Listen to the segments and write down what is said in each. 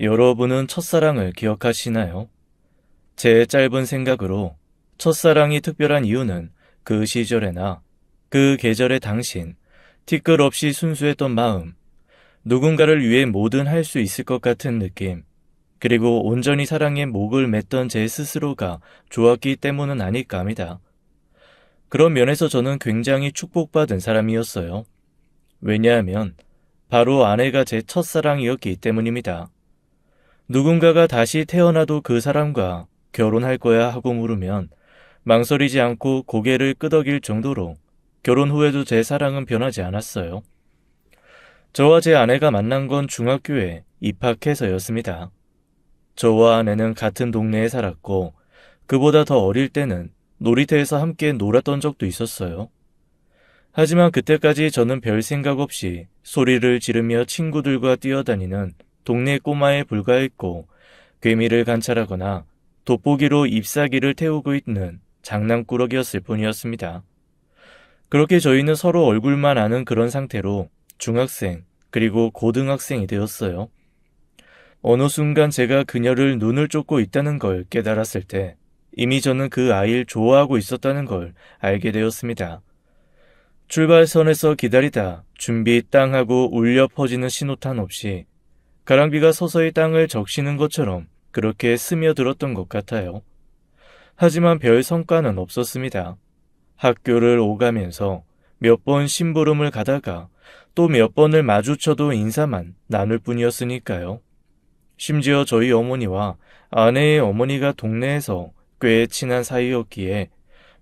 여러분은 첫사랑을 기억하시나요? 제 짧은 생각으로 첫사랑이 특별한 이유는 그 시절에나 그 계절의 당신, 티끌 없이 순수했던 마음, 누군가를 위해 뭐든 할 수 있을 것 같은 느낌, 그리고 온전히 사랑에 목을 맸던 제 스스로가 좋았기 때문은 아닐까 합니다. 그런 면에서 저는 굉장히 축복받은 사람이었어요. 왜냐하면 바로 아내가 제 첫사랑이었기 때문입니다. 누군가가 다시 태어나도 그 사람과 결혼할 거야 하고 물으면 망설이지 않고 고개를 끄덕일 정도로 결혼 후에도 제 사랑은 변하지 않았어요. 저와 제 아내가 만난 건 중학교에 입학해서였습니다. 저와 아내는 같은 동네에 살았고 그보다 더 어릴 때는 놀이터에서 함께 놀았던 적도 있었어요. 하지만 그때까지 저는 별 생각 없이 소리를 지르며 친구들과 뛰어다니는 동네 꼬마에 불과했고 괴미를 관찰하거나 돋보기로 잎사귀를 태우고 있는 장난꾸러기였을 뿐이었습니다. 그렇게 저희는 서로 얼굴만 아는 그런 상태로 중학생 그리고 고등학생이 되었어요. 어느 순간 제가 그녀를 눈을 쫓고 있다는 걸 깨달았을 때 이미 저는 그 아이를 좋아하고 있었다는 걸 알게 되었습니다. 출발선에서 기다리다 준비 땅 하고 울려 퍼지는 신호탄 없이 가랑비가 서서히 땅을 적시는 것처럼 그렇게 스며들었던 것 같아요. 하지만 별 성과는 없었습니다. 학교를 오가면서 몇 번 심부름을 가다가 또 몇 번을 마주쳐도 인사만 나눌 뿐이었으니까요. 심지어 저희 어머니와 아내의 어머니가 동네에서 꽤 친한 사이였기에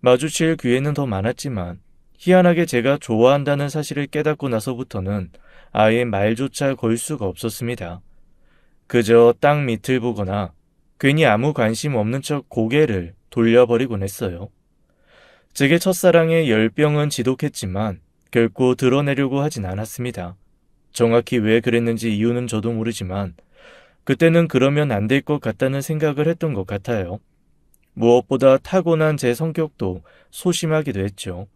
마주칠 기회는 더 많았지만 희한하게 제가 좋아한다는 사실을 깨닫고 나서부터는 아예 말조차 걸 수가 없었습니다. 그저 땅 밑을 보거나 괜히 아무 관심 없는 척 고개를 돌려버리곤 했어요. 제게 첫사랑의 열병은 지독했지만 결코 드러내려고 하진 않았습니다. 정확히 왜 그랬는지 이유는 저도 모르지만 그때는 그러면 안 될 것 같다는 생각을 했던 것 같아요. 무엇보다 타고난 제 성격도 소심하기도 했죠.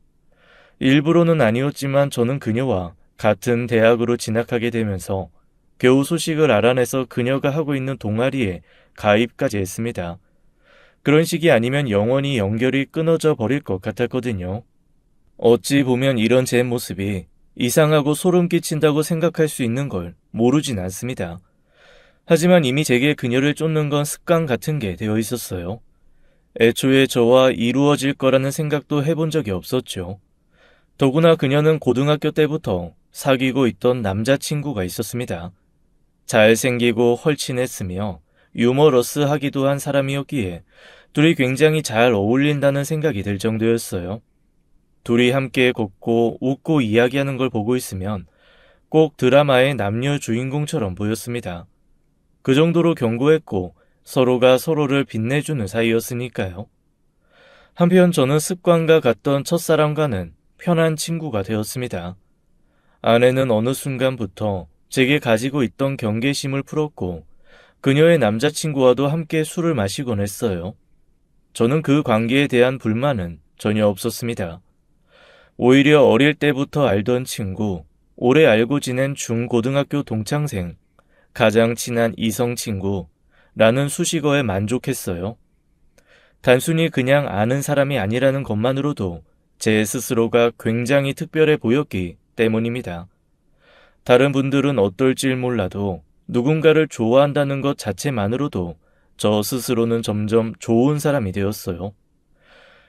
일부러는 아니었지만 저는 그녀와 같은 대학으로 진학하게 되면서 겨우 소식을 알아내서 그녀가 하고 있는 동아리에 가입까지 했습니다. 그런 식이 아니면 영원히 연결이 끊어져 버릴 것 같았거든요. 어찌 보면 이런 제 모습이 이상하고 소름 끼친다고 생각할 수 있는 걸 모르진 않습니다. 하지만 이미 제게 그녀를 쫓는 건 습관 같은 게 되어 있었어요. 애초에 저와 이루어질 거라는 생각도 해본 적이 없었죠. 더구나 그녀는 고등학교 때부터 사귀고 있던 남자친구가 있었습니다. 잘생기고 헐친했으며 유머러스하기도 한 사람이었기에 둘이 굉장히 잘 어울린다는 생각이 들 정도였어요. 둘이 함께 걷고 웃고 이야기하는 걸 보고 있으면 꼭 드라마의 남녀 주인공처럼 보였습니다. 그 정도로 견고했고 서로가 서로를 빛내주는 사이였으니까요. 한편 저는 습관과 같던 첫사랑과는 편한 친구가 되었습니다. 아내는 어느 순간부터 제게 가지고 있던 경계심을 풀었고 그녀의 남자친구와도 함께 술을 마시곤 했어요. 저는 그 관계에 대한 불만은 전혀 없었습니다. 오히려 어릴 때부터 알던 친구, 오래 알고 지낸 중고등학교 동창생, 가장 친한 이성 친구라는 수식어에 만족했어요. 단순히 그냥 아는 사람이 아니라는 것만으로도 제 스스로가 굉장히 특별해 보였기 때문입니다. 다른 분들은 어떨지 몰라도 누군가를 좋아한다는 것 자체만으로도 저 스스로는 점점 좋은 사람이 되었어요.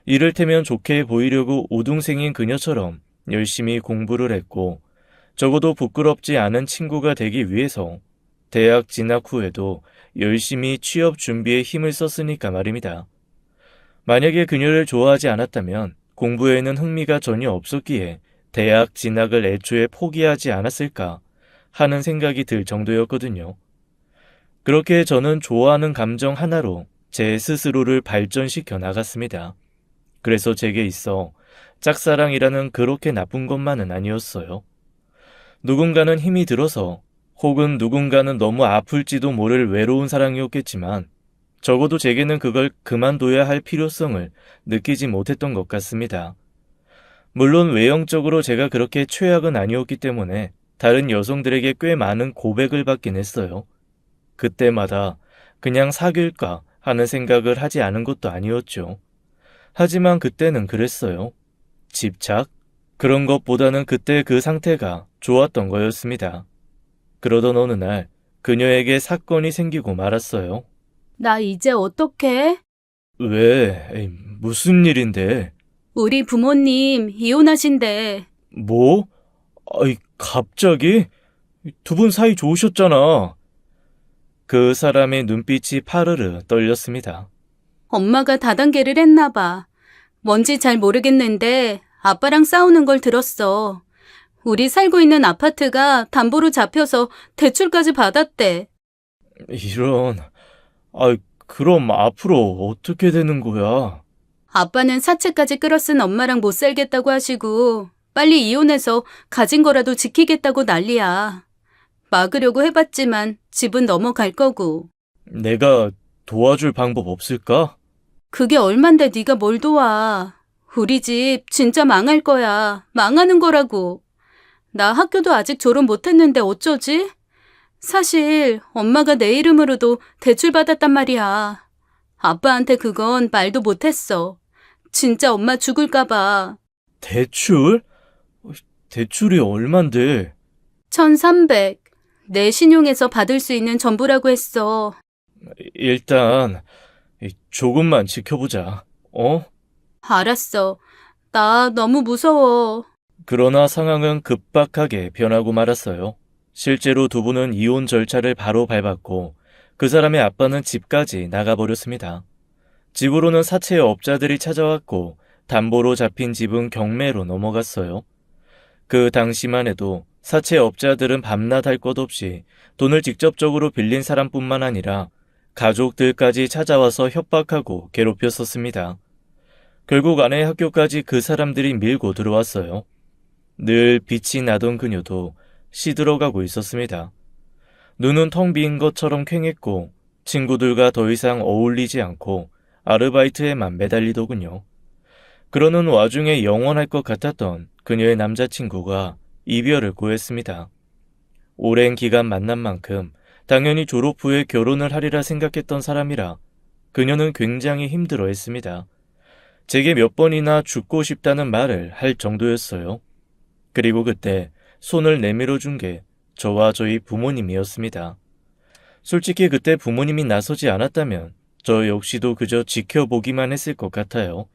이를테면 좋게 보이려고 우등생인 그녀처럼 열심히 공부를 했고 적어도 부끄럽지 않은 친구가 되기 위해서 대학 진학 후에도 열심히 취업 준비에 힘을 썼으니까 말입니다. 만약에 그녀를 좋아하지 않았다면 공부에는 흥미가 전혀 없었기에 대학 진학을 애초에 포기하지 않았을까 하는 생각이 들 정도였거든요. 그렇게 저는 좋아하는 감정 하나로 제 스스로를 발전시켜 나갔습니다. 그래서 제게 있어 짝사랑이라는 그렇게 나쁜 것만은 아니었어요. 누군가는 힘이 들어서 혹은 누군가는 너무 아플지도 모를 외로운 사랑이었겠지만 적어도 제게는 그걸 그만둬야 할 필요성을 느끼지 못했던 것 같습니다. 물론 외형적으로 제가 그렇게 최악은 아니었기 때문에 다른 여성들에게 꽤 많은 고백을 받긴 했어요. 그때마다 그냥 사귈까 하는 생각을 하지 않은 것도 아니었죠. 하지만 그때는 그랬어요. 집착? 그런 것보다는 그때 그 상태가 좋았던 거였습니다. 그러던 어느 날 그녀에게 사건이 생기고 말았어요. 나 이제 어떡해? 왜? 에이, 무슨 일인데? 우리 부모님 이혼하신대. 뭐? 아이, 갑자기? 두 분 사이 좋으셨잖아. 그 사람의 눈빛이 파르르 떨렸습니다. 엄마가 다단계를 했나 봐. 뭔지 잘 모르겠는데 아빠랑 싸우는 걸 들었어. 우리 살고 있는 아파트가 담보로 잡혀서 대출까지 받았대. 이런, 그럼 앞으로 어떻게 되는 거야? 아빠는 사채까지 끌어쓴 엄마랑 못 살겠다고 하시고 빨리 이혼해서 가진 거라도 지키겠다고 난리야. 막으려고 해봤지만 집은 넘어갈 거고. 내가 도와줄 방법 없을까? 그게 얼만데 네가 뭘 도와. 우리 집 진짜 망할 거야. 망하는 거라고. 나 학교도 아직 졸업 못했는데 어쩌지? 사실 엄마가 내 이름으로도 대출 받았단 말이야. 아빠한테 그건 말도 못했어. 진짜 엄마 죽을까 봐. 대출? 대출이 얼만데? 1,300. 내 신용에서 받을 수 있는 전부라고 했어. 일단, 조금만 지켜보자. 어? 알았어. 나 너무 무서워. 그러나 상황은 급박하게 변하고 말았어요. 실제로 두 분은 이혼 절차를 바로 밟았고 그 사람의 아빠는 집까지 나가버렸습니다. 집으로는 사채 업자들이 찾아왔고 담보로 잡힌 집은 경매로 넘어갔어요. 그 당시만 해도 사채 업자들은 밤낮 할 것 없이 돈을 직접적으로 빌린 사람뿐만 아니라 가족들까지 찾아와서 협박하고 괴롭혔었습니다. 결국 아내의 학교까지 그 사람들이 밀고 들어왔어요. 늘 빛이 나던 그녀도 시들어가고 있었습니다. 눈은 텅 빈 것처럼 퀭했고 친구들과 더 이상 어울리지 않고 아르바이트에만 매달리더군요. 그러는 와중에 영원할 것 같았던 그녀의 남자친구가 이별을 고했습니다. 오랜 기간 만난 만큼 당연히 졸업 후에 결혼을 하리라 생각했던 사람이라 그녀는 굉장히 힘들어했습니다. 제게 몇 번이나 죽고 싶다는 말을 할 정도였어요. 그리고 그때 손을 내밀어 준 게 저와 저희 부모님이었습니다. 솔직히 그때 부모님이 나서지 않았다면 저 역시도 그저 지켜보기만 했을 것 같아요.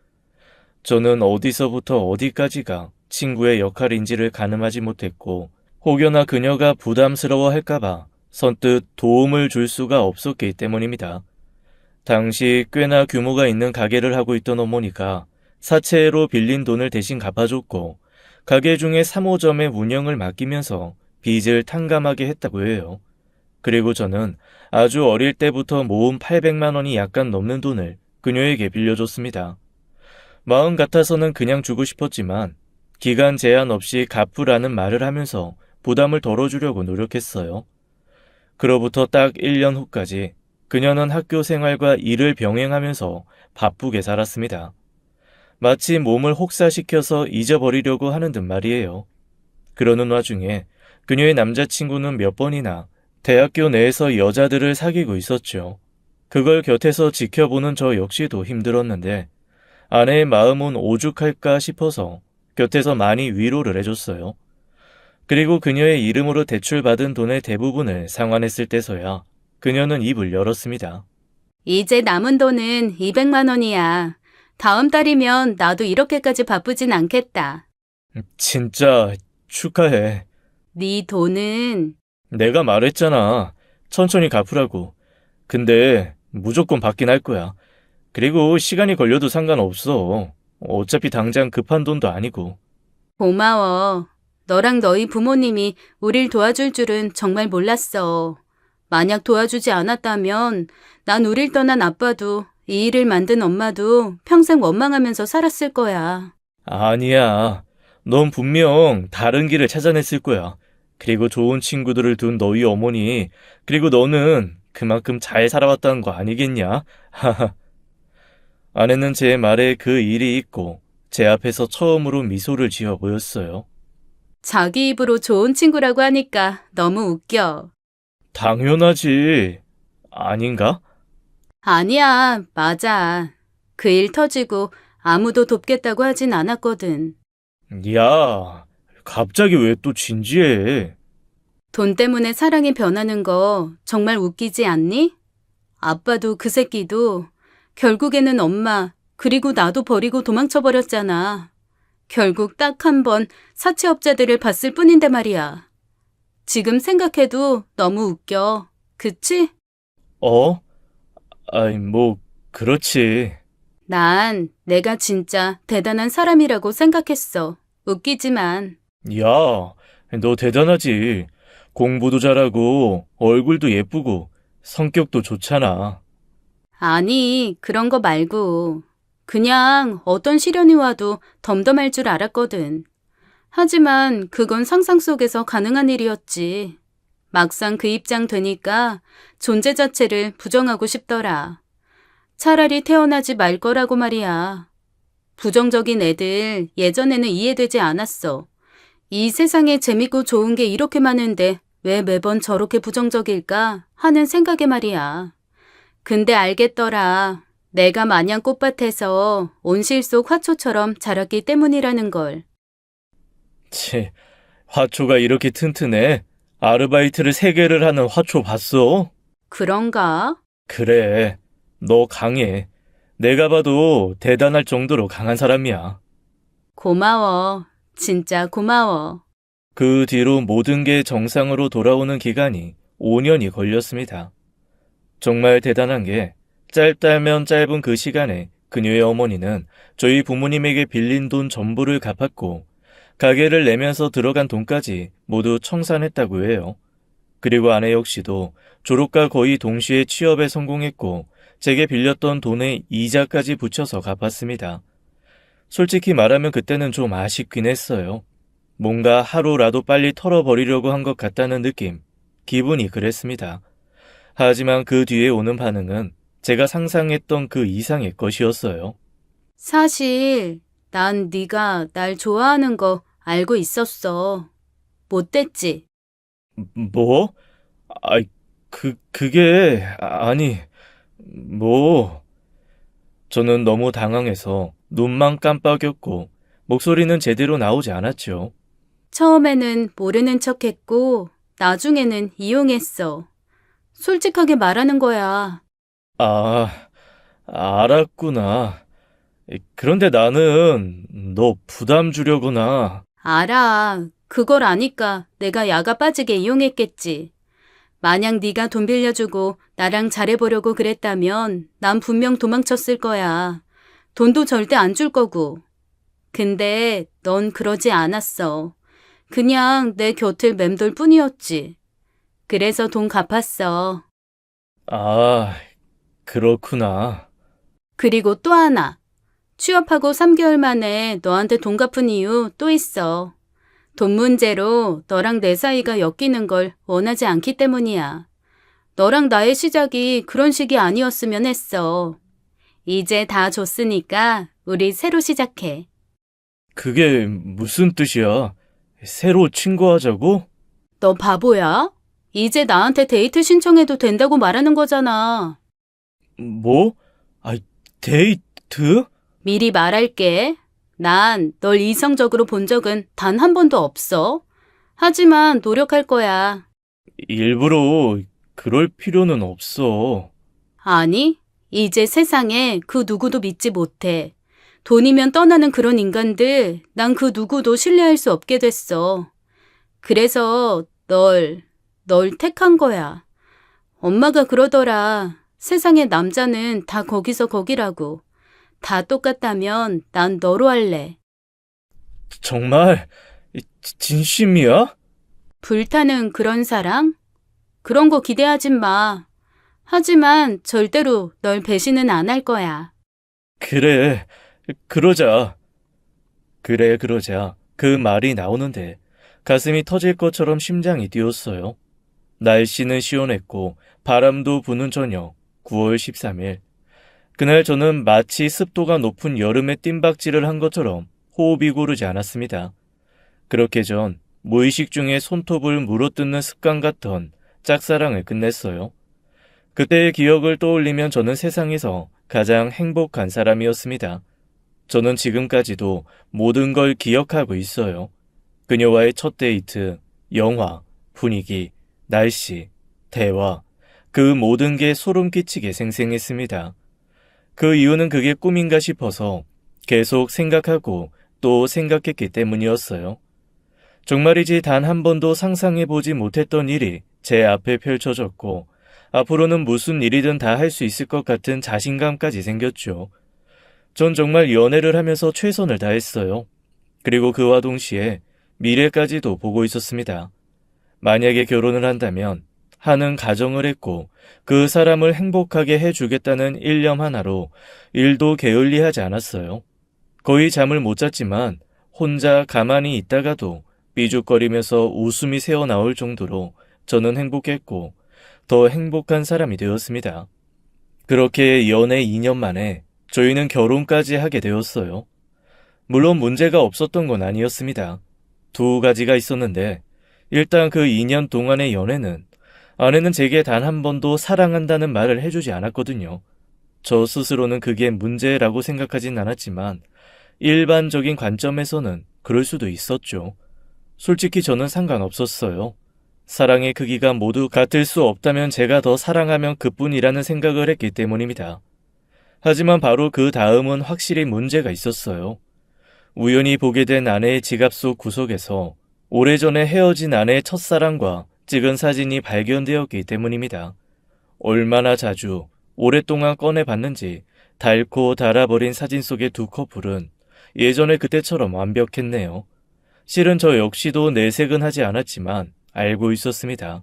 저는 어디서부터 어디까지가 친구의 역할인지를 가늠하지 못했고 혹여나 그녀가 부담스러워할까봐 선뜻 도움을 줄 수가 없었기 때문입니다. 당시 꽤나 규모가 있는 가게를 하고 있던 어머니가 사채로 빌린 돈을 대신 갚아줬고 가게 중에 3호점의 운영을 맡기면서 빚을 탕감하게 했다고 해요. 그리고 저는 아주 어릴 때부터 모은 800만 원이 약간 넘는 돈을 그녀에게 빌려줬습니다. 마음 같아서는 그냥 주고 싶었지만 기간 제한 없이 갚으라는 말을 하면서 부담을 덜어주려고 노력했어요. 그로부터 딱 1년 후까지 그녀는 학교 생활과 일을 병행하면서 바쁘게 살았습니다. 마치 몸을 혹사시켜서 잊어버리려고 하는 듯 말이에요. 그러는 와중에 그녀의 남자친구는 몇 번이나 대학교 내에서 여자들을 사귀고 있었죠. 그걸 곁에서 지켜보는 저 역시도 힘들었는데 아내의 마음은 오죽할까 싶어서 곁에서 많이 위로를 해줬어요. 그리고 그녀의 이름으로 대출받은 돈의 대부분을 상환했을 때서야 그녀는 입을 열었습니다. 이제 남은 돈은 200만 원이야. 다음 달이면 나도 이렇게까지 바쁘진 않겠다. 진짜 축하해. 네 돈은 내가 말했잖아. 천천히 갚으라고. 근데 무조건 받긴 할 거야. 그리고 시간이 걸려도 상관없어. 어차피 당장 급한 돈도 아니고. 고마워. 너랑 너희 부모님이 우릴 도와줄 줄은 정말 몰랐어. 만약 도와주지 않았다면 난 우릴 떠난 아빠도 이 일을 만든 엄마도 평생 원망하면서 살았을 거야. 아니야. 넌 분명 다른 길을 찾아냈을 거야. 그리고 좋은 친구들을 둔 너희 어머니, 그리고 너는 그만큼 잘 살아왔다는 거 아니겠냐? 하하. 아내는 제 말에 그 일이 있고 제 앞에서 처음으로 미소를 지어 보였어요. 자기 입으로 좋은 친구라고 하니까 너무 웃겨. 당연하지. 아닌가? 아니야, 맞아. 그 일 터지고 아무도 돕겠다고 하진 않았거든. 야, 갑자기 왜 또 진지해? 돈 때문에 사랑이 변하는 거 정말 웃기지 않니? 아빠도 그 새끼도 결국에는 엄마, 그리고 나도 버리고 도망쳐버렸잖아. 결국 딱 한 번 사채업자들을 봤을 뿐인데 말이야. 지금 생각해도 너무 웃겨. 그치? 어? 아이, 뭐, 그렇지. 난 내가 진짜 대단한 사람이라고 생각했어. 웃기지만. 야, 너 대단하지. 공부도 잘하고, 얼굴도 예쁘고, 성격도 좋잖아. 아니, 그런 거 말고. 그냥 어떤 시련이 와도 덤덤할 줄 알았거든. 하지만 그건 상상 속에서 가능한 일이었지. 막상 그 입장 되니까 존재 자체를 부정하고 싶더라. 차라리 태어나지 말 거라고 말이야. 부정적인 애들 예전에는 이해되지 않았어. 이 세상에 재밌고 좋은 게 이렇게 많은데 왜 매번 저렇게 부정적일까 하는 생각에 말이야. 근데 알겠더라. 내가 마냥 꽃밭에서 온실 속 화초처럼 자랐기 때문이라는 걸. 치, 화초가 이렇게 튼튼해? 아르바이트를 3개를 하는 화초 봤어? 그런가? 그래, 너 강해. 내가 봐도 대단할 정도로 강한 사람이야. 고마워. 진짜 고마워. 그 뒤로 모든 게 정상으로 돌아오는 기간이 5년이 걸렸습니다. 정말 대단한 게 짧다면 짧은 그 시간에 그녀의 어머니는 저희 부모님에게 빌린 돈 전부를 갚았고 가게를 내면서 들어간 돈까지 모두 청산했다고 해요. 그리고 아내 역시도 졸업과 거의 동시에 취업에 성공했고 제게 빌렸던 돈에 이자까지 붙여서 갚았습니다. 솔직히 말하면 그때는 좀 아쉽긴 했어요. 뭔가 하루라도 빨리 털어버리려고 한 것 같다는 느낌, 기분이 그랬습니다. 하지만 그 뒤에 오는 반응은 제가 상상했던 그 이상의 것이었어요. 사실 난 네가 날 좋아하는 거 알고 있었어. 못됐지? 뭐? 아이, 그게, 아니, 뭐. 저는 너무 당황해서 눈만 깜빡였고, 목소리는 제대로 나오지 않았죠. 처음에는 모르는 척했고 나중에는 이용했어. 솔직하게 말하는 거야. 아, 알았구나. 그런데 나는 너 부담 주려구나. 알아. 그걸 아니까 내가 야가 빠지게 이용했겠지. 만약 네가 돈 빌려주고 나랑 잘해보려고 그랬다면 난 분명 도망쳤을 거야. 돈도 절대 안 줄 거고. 근데 넌 그러지 않았어. 그냥 내 곁을 맴돌 뿐이었지. 그래서 돈 갚았어. 아, 그렇구나. 그리고 또 하나. 취업하고 3개월 만에 너한테 돈 갚은 이유 또 있어. 돈 문제로 너랑 내 사이가 엮이는 걸 원하지 않기 때문이야. 너랑 나의 시작이 그런 식이 아니었으면 했어. 이제 다 줬으니까 우리 새로 시작해. 그게 무슨 뜻이야? 새로 친구하자고? 너 바보야? 이제 나한테 데이트 신청해도 된다고 말하는 거잖아. 뭐? 아, 데이트? 미리 말할게. 난 널 이성적으로 본 적은 단 한 번도 없어. 하지만 노력할 거야. 일부러 그럴 필요는 없어. 아니, 이제 세상에 그 누구도 믿지 못해. 돈이면 떠나는 그런 인간들, 난 그 누구도 신뢰할 수 없게 됐어. 그래서 널 택한 거야. 엄마가 그러더라. 세상에 남자는 다 거기서 거기라고. 다 똑같다면 난 너로 할래. 정말 진심이야? 불타는 그런 사랑? 그런 거 기대하지 마. 하지만 절대로 널 배신은 안 할 거야. 그래, 그러자. 그래, 그러자. 그 말이 나오는데 가슴이 터질 것처럼 심장이 뛰었어요. 날씨는 시원했고 바람도 부는 저녁 9월 13일. 그날 저는 마치 습도가 높은 여름에 뜀박질을 한 것처럼 호흡이 고르지 않았습니다. 그렇게 전 무의식 중에 손톱을 물어뜯는 습관 같던 짝사랑을 끝냈어요. 그때의 기억을 떠올리면 저는 세상에서 가장 행복한 사람이었습니다. 저는 지금까지도 모든 걸 기억하고 있어요. 그녀와의 첫 데이트, 영화, 분위기, 날씨, 대화, 그 모든 게 소름 끼치게 생생했습니다. 그 이유는 그게 꿈인가 싶어서 계속 생각하고 또 생각했기 때문이었어요. 정말이지 단 한 번도 상상해보지 못했던 일이 제 앞에 펼쳐졌고 앞으로는 무슨 일이든 다 할 수 있을 것 같은 자신감까지 생겼죠. 전 정말 연애를 하면서 최선을 다했어요. 그리고 그와 동시에 미래까지도 보고 있었습니다. 만약에 결혼을 한다면 하는 가정을 했고 그 사람을 행복하게 해주겠다는 일념 하나로 일도 게을리하지 않았어요. 거의 잠을 못 잤지만 혼자 가만히 있다가도 삐죽거리면서 웃음이 새어나올 정도로 저는 행복했고 더 행복한 사람이 되었습니다. 그렇게 연애 2년 만에 저희는 결혼까지 하게 되었어요. 물론 문제가 없었던 건 아니었습니다. 두 가지가 있었는데 일단 그 2년 동안의 연애는 아내는 제게 단 한 번도 사랑한다는 말을 해주지 않았거든요. 저 스스로는 그게 문제라고 생각하진 않았지만 일반적인 관점에서는 그럴 수도 있었죠. 솔직히 저는 상관없었어요. 사랑의 크기가 모두 같을 수 없다면 제가 더 사랑하면 그뿐이라는 생각을 했기 때문입니다. 하지만 바로 그 다음은 확실히 문제가 있었어요. 우연히 보게 된 아내의 지갑 속 구석에서 오래전에 헤어진 아내의 첫사랑과 찍은 사진이 발견되었기 때문입니다. 얼마나 자주, 오랫동안 꺼내봤는지 닳고 닳아버린 사진 속의 두 커플은 예전의 그때처럼 완벽했네요. 실은 저 역시도 내색은 하지 않았지만 알고 있었습니다.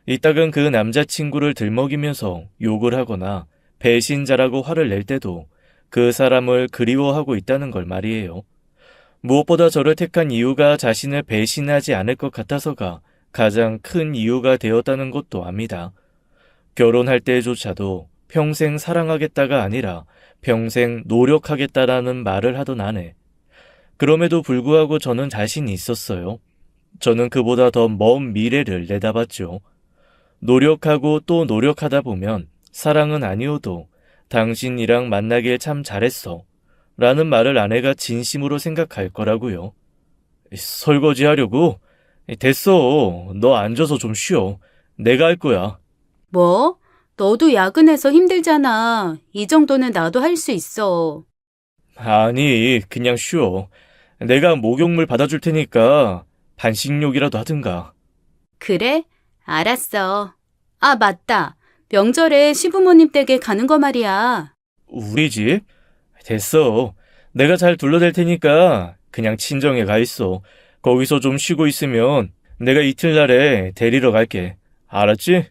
이따금 그 남자친구를 들먹이면서 욕을 하거나 배신자라고 화를 낼 때도 그 사람을 그리워하고 있다는 걸 말이에요. 무엇보다 저를 택한 이유가 자신을 배신하지 않을 것 같아서가 가장 큰 이유가 되었다는 것도 압니다. 결혼할 때조차도 평생 사랑하겠다가 아니라 평생 노력하겠다라는 말을 하던 아내. 그럼에도 불구하고 저는 자신이 있었어요. 저는 그보다 더 먼 미래를 내다봤죠. 노력하고 또 노력하다 보면 사랑은 아니어도 당신이랑 만나길 참 잘했어 라는 말을 아내가 진심으로 생각할 거라고요. 설거지 하려고? 됐어. 너 앉아서 좀 쉬어. 내가 할 거야. 뭐? 너도 야근해서 힘들잖아. 이 정도는 나도 할 수 있어. 아니, 그냥 쉬어. 내가 목욕물 받아줄 테니까 반식욕이라도 하든가. 그래? 알았어. 아, 맞다. 명절에 시부모님 댁에 가는 거 말이야. 우리 집? 됐어. 내가 잘 둘러댈 테니까 그냥 친정에 가 있어. 거기서 좀 쉬고 있으면 내가 이틀날에 데리러 갈게. 알았지?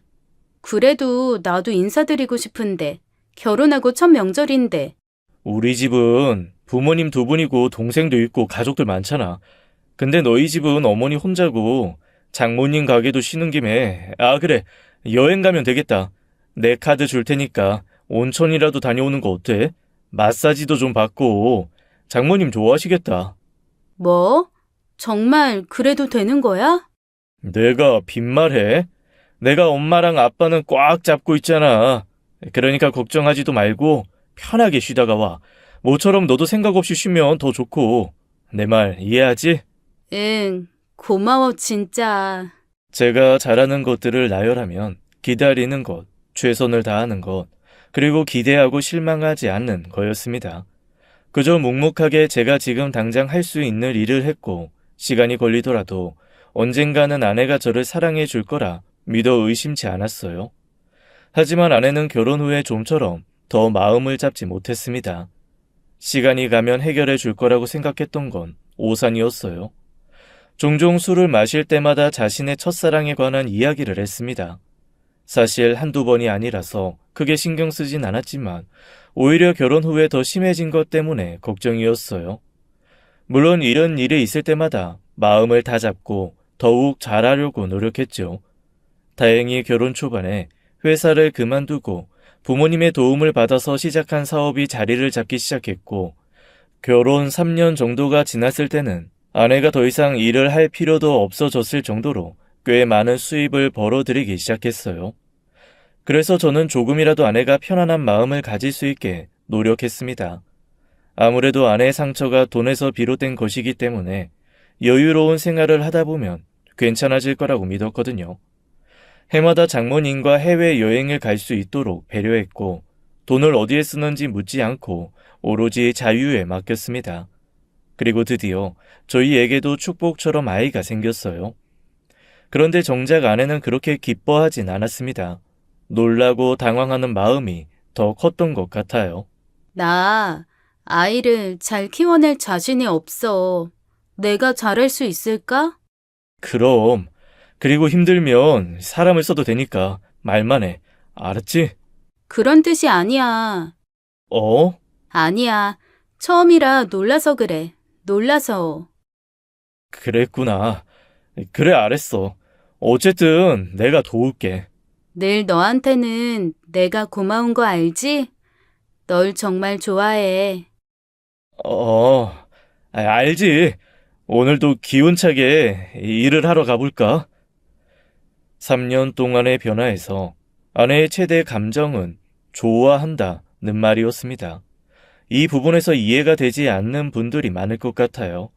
그래도 나도 인사드리고 싶은데. 결혼하고 첫 명절인데. 우리 집은 부모님 두 분이고 동생도 있고 가족들 많잖아. 근데 너희 집은 어머니 혼자고 장모님 가게도 쉬는 김에 그래. 여행 가면 되겠다. 내 카드 줄 테니까 온천이라도 다녀오는 거 어때? 마사지도 좀 받고 장모님 좋아하시겠다. 뭐? 정말 그래도 되는 거야? 내가 빈말해? 내가 엄마랑 아빠는 꽉 잡고 있잖아. 그러니까 걱정하지도 말고 편하게 쉬다가 와. 모처럼 너도 생각 없이 쉬면 더 좋고. 내 말 이해하지? 응, 고마워, 진짜. 제가 잘하는 것들을 나열하면 기다리는 것, 최선을 다하는 것, 그리고 기대하고 실망하지 않는 거였습니다. 그저 묵묵하게 제가 지금 당장 할 수 있는 일을 했고 시간이 걸리더라도 언젠가는 아내가 저를 사랑해 줄 거라 믿어 의심치 않았어요. 하지만 아내는 결혼 후에 좀처럼 더 마음을 잡지 못했습니다. 시간이 가면 해결해 줄 거라고 생각했던 건 오산이었어요. 종종 술을 마실 때마다 자신의 첫사랑에 관한 이야기를 했습니다. 사실 한두 번이 아니라서 크게 신경 쓰진 않았지만 오히려 결혼 후에 더 심해진 것 때문에 걱정이었어요. 물론 이런 일이 있을 때마다 마음을 다잡고 더욱 잘하려고 노력했죠. 다행히 결혼 초반에 회사를 그만두고 부모님의 도움을 받아서 시작한 사업이 자리를 잡기 시작했고 결혼 3년 정도가 지났을 때는 아내가 더 이상 일을 할 필요도 없어졌을 정도로 꽤 많은 수입을 벌어들이기 시작했어요. 그래서 저는 조금이라도 아내가 편안한 마음을 가질 수 있게 노력했습니다. 아무래도 아내의 상처가 돈에서 비롯된 것이기 때문에 여유로운 생활을 하다 보면 괜찮아질 거라고 믿었거든요. 해마다 장모님과 해외여행을 갈 수 있도록 배려했고 돈을 어디에 쓰는지 묻지 않고 오로지 자유에 맡겼습니다. 그리고 드디어 저희에게도 축복처럼 아이가 생겼어요. 그런데 정작 아내는 그렇게 기뻐하진 않았습니다. 놀라고 당황하는 마음이 더 컸던 것 같아요. 나 아이를 잘 키워낼 자신이 없어. 내가 잘할 수 있을까? 그럼. 그리고 힘들면 사람을 써도 되니까 말만 해. 알았지? 그런 뜻이 아니야. 어? 아니야. 처음이라 놀라서 그래. 놀라서. 그랬구나. 그래, 알았어. 어쨌든 내가 도울게. 늘 너한테는 내가 고마운 거 알지? 널 정말 좋아해. 알지. 오늘도 기운차게 일을 하러 가볼까? 3년 동안의 변화에서 아내의 최대 감정은 좋아한다는 말이었습니다. 이 부분에서 이해가 되지 않는 분들이 많을 것 같아요.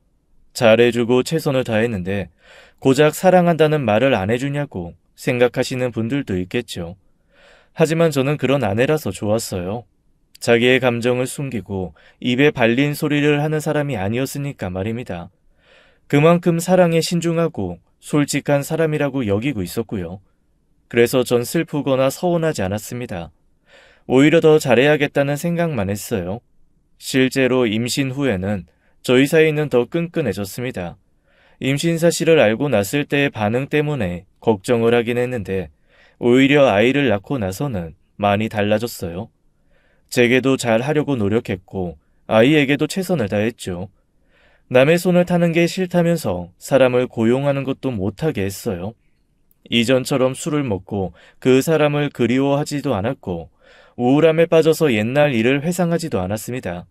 잘해주고 최선을 다했는데 고작 사랑한다는 말을 안 해주냐고 생각하시는 분들도 있겠죠. 하지만 저는 그런 아내라서 좋았어요. 자기의 감정을 숨기고 입에 발린 소리를 하는 사람이 아니었으니까 말입니다. 그만큼 사랑에 신중하고 솔직한 사람이라고 여기고 있었고요. 그래서 전 슬프거나 서운하지 않았습니다. 오히려 더 잘해야겠다는 생각만 했어요. 실제로 임신 후에는 저희 사이는 더 끈끈해졌습니다. 임신 사실을 알고 났을 때의 반응 때문에 걱정을 하긴 했는데 오히려 아이를 낳고 나서는 많이 달라졌어요. 제게도 잘 하려고 노력했고 아이에게도 최선을 다했죠. 남의 손을 타는 게 싫다면서 사람을 고용하는 것도 못하게 했어요. 이전처럼 술을 먹고 그 사람을 그리워하지도 않았고 우울함에 빠져서 옛날 일을 회상하지도 않았습니다.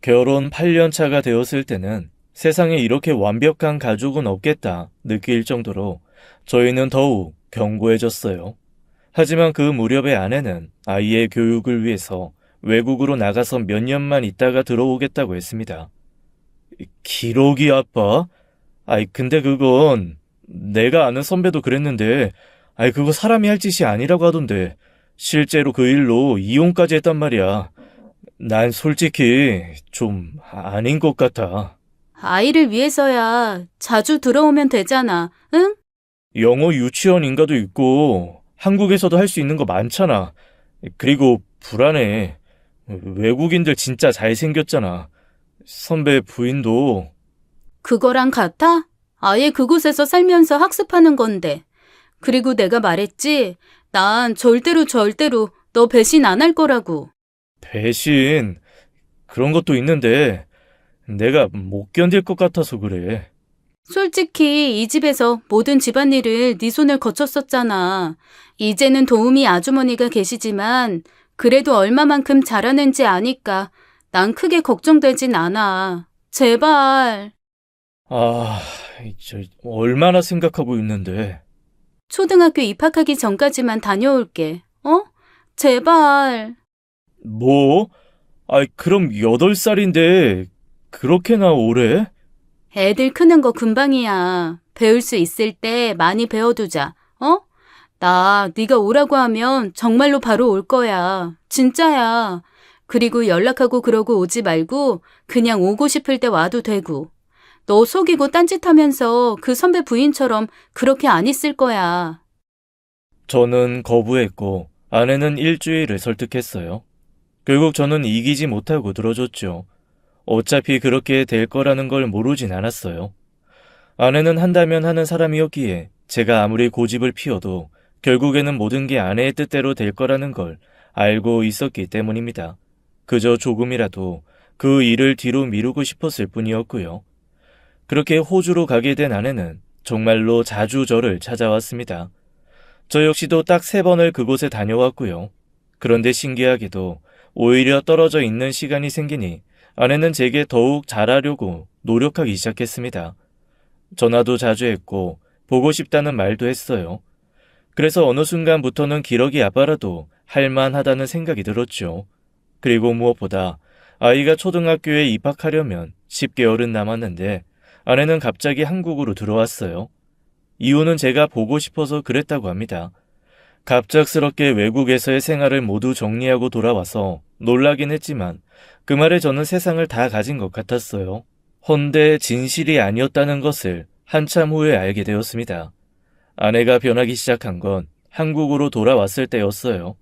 결혼 8년 차가 되었을 때는 세상에 이렇게 완벽한 가족은 없겠다 느낄 정도로 저희는 더욱 견고해졌어요. 하지만 그 무렵에 아내는 아이의 교육을 위해서 외국으로 나가서 몇 년만 있다가 들어오겠다고 했습니다. 기러기 아빠? 근데 그건 내가 아는 선배도 그랬는데 그거 사람이 할 짓이 아니라고 하던데 실제로 그 일로 이혼까지 했단 말이야. 난 솔직히 좀 아닌 것 같아. 아이를 위해서야 자주 들어오면 되잖아. 응? 영어 유치원 인가도 있고 한국에서도 할 수 있는 거 많잖아. 그리고 불안해. 외국인들 진짜 잘생겼잖아. 선배 부인도. 그거랑 같아? 아예 그곳에서 살면서 학습하는 건데. 그리고 내가 말했지? 난 절대로 너 배신 안 할 거라고. 배신. 그런 것도 있는데 내가 못 견딜 것 같아서 그래. 솔직히 이 집에서 모든 집안일을 네 손을 거쳤었잖아. 이제는 도우미 아주머니가 계시지만 그래도 얼마만큼 잘하는지 아니까 난 크게 걱정되진 않아. 제발. 얼마나 생각하고 있는데. 초등학교 입학하기 전까지만 다녀올게. 어? 제발. 뭐? 그럼 8살인데 그렇게나 오래? 애들 크는 거 금방이야. 배울 수 있을 때 많이 배워두자. 어? 나 네가 오라고 하면 정말로 바로 올 거야. 진짜야. 그리고 연락하고 그러고 오지 말고 그냥 오고 싶을 때 와도 되고. 너 속이고 딴짓하면서 그 선배 부인처럼 그렇게 안 있을 거야. 저는 거부했고 아내는 일주일을 설득했어요. 결국 저는 이기지 못하고 들어줬죠. 어차피 그렇게 될 거라는 걸 모르진 않았어요. 아내는 한다면 하는 사람이었기에 제가 아무리 고집을 피워도 결국에는 모든 게 아내의 뜻대로 될 거라는 걸 알고 있었기 때문입니다. 그저 조금이라도 그 일을 뒤로 미루고 싶었을 뿐이었고요. 그렇게 호주로 가게 된 아내는 정말로 자주 저를 찾아왔습니다. 저 역시도 딱 3번을 그곳에 다녀왔고요. 그런데 신기하게도 오히려 떨어져 있는 시간이 생기니 아내는 제게 더욱 잘하려고 노력하기 시작했습니다. 전화도 자주 했고 보고 싶다는 말도 했어요. 그래서 어느 순간부터는 기러기 아빠라도 할만하다는 생각이 들었죠. 그리고 무엇보다 아이가 초등학교에 입학하려면 10개월은 남았는데 아내는 갑자기 한국으로 들어왔어요. 이유는 제가 보고 싶어서 그랬다고 합니다. 갑작스럽게 외국에서의 생활을 모두 정리하고 돌아와서 놀라긴 했지만 그 말에 저는 세상을 다 가진 것 같았어요. 헌데 진실이 아니었다는 것을 한참 후에 알게 되었습니다. 아내가 변하기 시작한 건 한국으로 돌아왔을 때였어요.